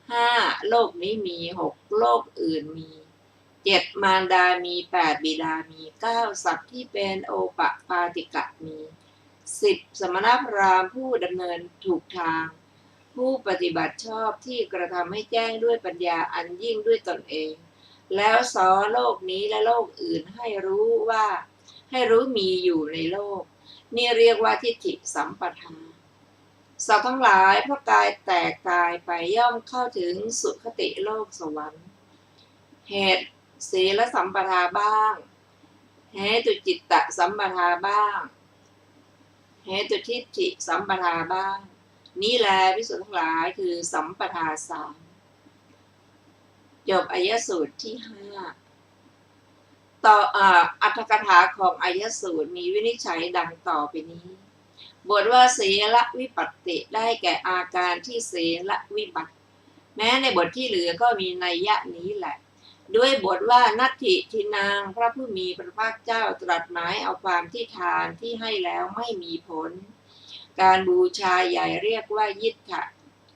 5. โลกนี้มี 6. โลกอื่นมี 7. มารดามี 8. บิดามี 9. สัตว์ที่เป็นโอปปาติกะมี 10. สมณพราหมณ์ผู้ดำเนินถูกทางผู้ปฏิบัติชอบที่กระทำให้แจ้งด้วยปัญญาอันยิ่งด้วยตนเองแล้วสอนโลกนี้และโลกอื่นให้รู้มีอยู่ในโลกนี่เรียกว่าทิฏฐิสัมปทาสัตว์ทั้งหลายเพราะกายแตกตายไปย่อมเข้าถึงสุคติโลกสวรรค์เหตุศีลสัมปทาบ้างเหตุจิตตสัมปทาบ้างเหตุทิฏฐิสัมปทาบ้างนี่แลภิกษุทั้งหลายคือสัมปทาสามจบอายสูตรที่5ต่ออรรถกถาของอายสูตรมีวินิจฉัยดังต่อไปนี้บทว่าศีลวิปัตติได้แก่อาการที่ศีลวิบัติแม้ในบทที่เหลือก็มีนัยยะนี้แหละด้วยบทว่านัตถิทินางพระผู้มีพระภาคเจ้าตรัสหมายเอาความที่ทานที่ให้แล้วไม่มีผลการบูชาใหญ่เรียกว่ายิทธะ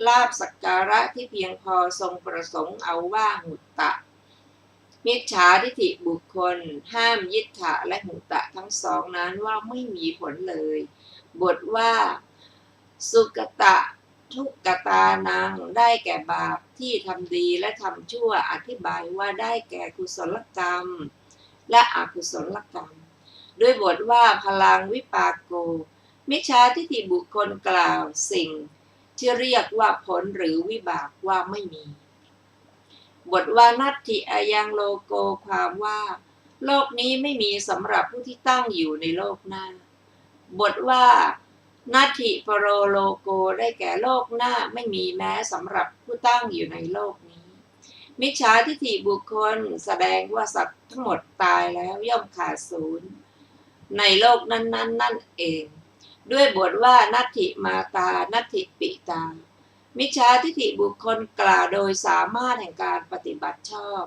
ลาภสักการะที่เพียงพอทรงประสงค์เอาว่าหุตตะมิจฉาทิฏฐิบุคคลห้ามยิทธะและหุตตะทั้งสองนั้นว่าไม่มีผลเลยบทว่าสุกตะทุกกตานังได้แก่บาปที่ทำดีและทำชั่วอธิบายว่าได้แก่กุศลกรรมและอกุศลกรรมด้วยบทว่าพลังวิปากโกมิจฉาทิฏฐิบุคคลกล่าวสิ่งที่เรียกว่าผลหรือวิบากว่าไม่มีบทว่านัตถิอายังโลโกความว่าโลกนี้ไม่มีสำหรับผู้ที่ตั้งอยู่ในโลกหน้าบทว่านัตถิปโรโลโกได้แก่โลกหน้าไม่มีแม้สำหรับผู้ตั้งอยู่ในโลกนี้มิจฉาทิฏฐิบุคคลแสดงว่าสัตว์ทั้งหมดตายแล้วย่อมขาดศูนย์ในโลกนั้นนั่นเองด้วยบทว่านัตถิมาตานัตถิปิตามิจฉาทิฏฐิบุคคลกล่าวโดยสามารถแห่งการปฏิบัติชอบ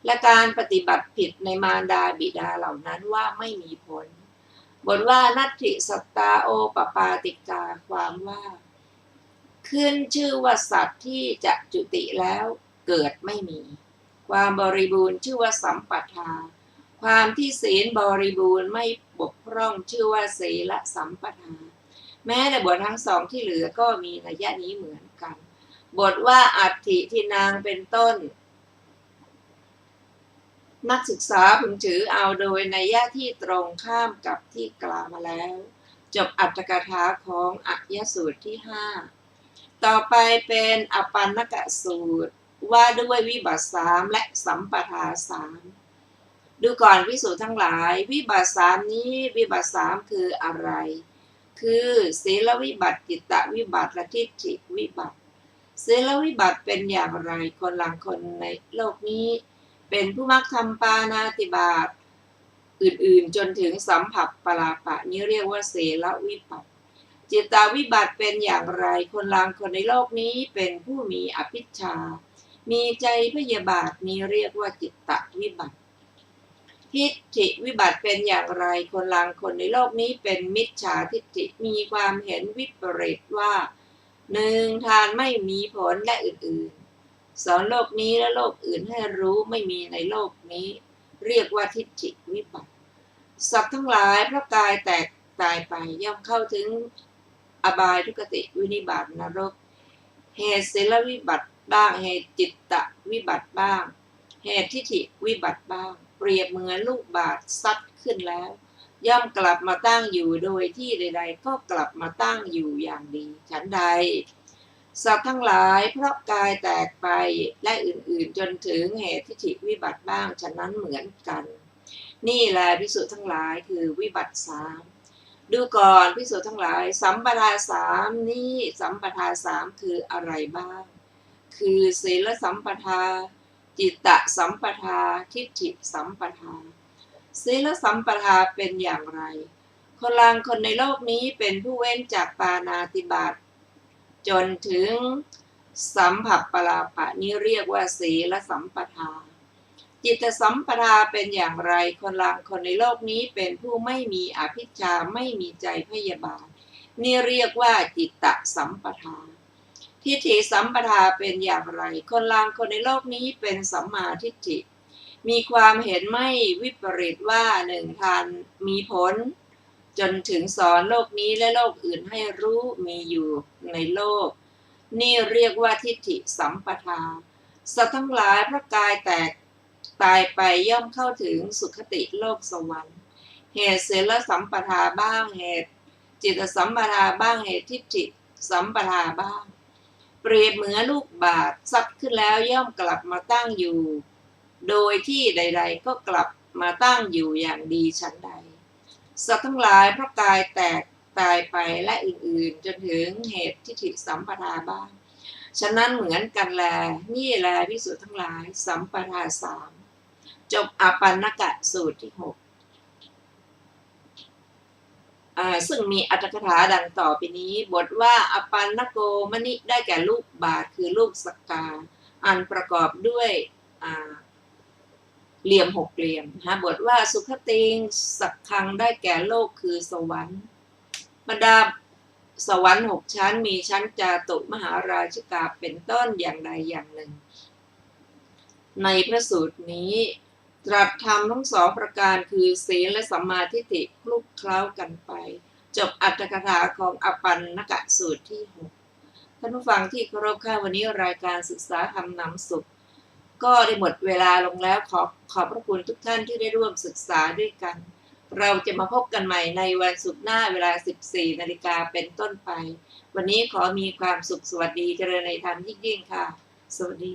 และการปฏิบัติผิดในมารดาบิดาเหล่านั้นว่าไม่มีผลบทว่านัตถิสัตตาโอปปาติกาความว่าขึ้นชื่อว่าสัตว์ที่จะจุติแล้วเกิดไม่มีความบริบูรณ์ชื่อว่าสัมปทาความที่ศีลบริบูรณ์ไม่บกพร่องชื่อว่าศีลสัมปทาแม้ในบททั้งสองที่เหลือก็มีนัยยะนี้เหมือนกันบทว่าอัตถิทินางเป็นต้นนักศึกษาพึงถือเอาโดยนัยยะที่ตรงข้ามกับที่กล่าวมาแล้วจบอรรถกถาของอายสูตรที่5ต่อไปเป็นอปันนกสูตรว่าด้วยวิบัติ3และสัมปทา3ดูก่อนภิกษุทั้งหลายวิบัติ3นี้วิบัติ3คืออะไรคือศีลวิบัติจิตตวิบัติและทิฏฐิวิบัติศีลวิบัติเป็นอย่างไรคนในโลกนี้เป็นผู้มักทำปาณาติบาตอื่นๆจนถึงสัมผัสปลาปะนี้เรียกว่าศีลวิบัติจิตตวิบัติเป็นอย่างไรคนในโลกนี้เป็นผู้มีอภิชฌามีใจพยาบาทนี้เรียกว่าจิตตวิบัติทิฏฐิวิบัติเป็นอย่างไรคนในโลกนี้เป็นมิจฉาทิฏฐิมีความเห็นวิปริตว่า 1. ทานไม่มีผลและอื่นๆสอนโลกนี้และโลกอื่นให้รู้ไม่มีในโลกนี้เรียกว่าทิฏฐิวิบัติสัตว์ทั้งหลายเพราะกายแตกตายไปย่อมเข้าถึงอบายทุกติวินิบาตนรกเหตุศีลวิบัติบ้างเหตุจิตตวิบัติบ้างเหตุทิฏฐิวิบัติบ้างเปรียบเหมือนลูกบาศก์ซัดขึ้นแล้วย่อมกลับมาตั้งอยู่โดยที่ใดๆก็กลับมาตั้งอยู่อย่างดีฉันใดสัตว์ทั้งหลายเพราะกายแตกไปและอื่นๆจนถึงเหตุทิฏฐิวิบัติบ้างฉะนั้นเหมือนกันนี่แหละภิกษุทั้งหลายคือวิบัติ3ดูก่อนภิกษุทั้งหลายสัมปทา3นี้สัมปทา3คืออะไรบ้างคือศีลสัมปทาจิตตสัมปทาทิฏฐิสัมปทาศีลสัมปทาเป็นอย่างไรคนในโลกนี้เป็นผู้เว้นจากปาณาติบาตจนถึงสัมผัสปราปะนี้เรียกว่าศีลสัมปทาจิตตสัมปทาเป็นอย่างไรคนในโลกนี้เป็นผู้ไม่มีอภิชฌาไม่มีใจพยาบาทนี่เรียกว่าจิตตสัมปทาทิฏฐิสัมปทาเป็นอย่างไรคนในโลกนี้เป็นสัมมาทิฏฐิมีความเห็นไม่วิปริตว่า1ทานมีผลจนถึงสอนโลกนี้และโลกอื่นให้รู้มีอยู่ในโลกนี่เรียกว่าทิฏฐิสัมปทาสัตว์ทั้งหลายเพราะกายแตกตายไปย่อมเข้าถึงสุคติโลกสวรรค์เหตุศีลสัมปทาบ้างเหตุจิตสัมปทาบ้างเหตุทิฏฐิสัมปทาบ้างเปรียบเหมือนลูกบาศก์ซัดขึ้นแล้วย่อมกลับมาตั้งอยู่โดยที่ใดๆก็กลับมาตั้งอยู่อย่างดีฉันใดสัตว์ทั้งหลายเพราะกายแตกตายไปและอื่นๆจนถึงเหตุทิฏฐิสัมปทาบ้างฉะนั้นเหมือนกันแลนี่แลภิกษุทั้งหลายสัมปทา3จบอาปันนกะสูตรที่6ซึ่งมีอรรถกถาดังต่อไปนี้บทว่าอปันนโกมณิได้แก่ลูกบาศก์คือลูกสกาอันประกอบด้วยเหลี่ยม6เหลี่ยมบทว่าสุขติงสักคังได้แก่โลกคือสวรรค์บรรดาสวรรค์6ชั้นมีชั้นจาตุมหาราชิกาเป็นต้นอย่างใดอย่างหนึ่งในพระสูตรนี้ตรัสธรรมทั้ง2ประการคือศีลและสัมมาทิฏฐิคลุกเคล้ากันไปจบอรรถกถาของอปันนกะสูตรที่6ท่านผู้ฟังที่เคารพค่ะวันนี้รายการศึกษาธรรมนำสุขก็ได้หมดเวลาลงแล้วขอบพระคุณทุกท่านที่ได้ร่วมศึกษาด้วยกันเราจะมาพบกันใหม่ในวันศุกร์หน้าเวลา 14 นาฬิกาเป็นต้นไปวันนี้ขอมีความสุขสวัสดีเจริญในธรรมยิ่งๆค่ะสวัสดี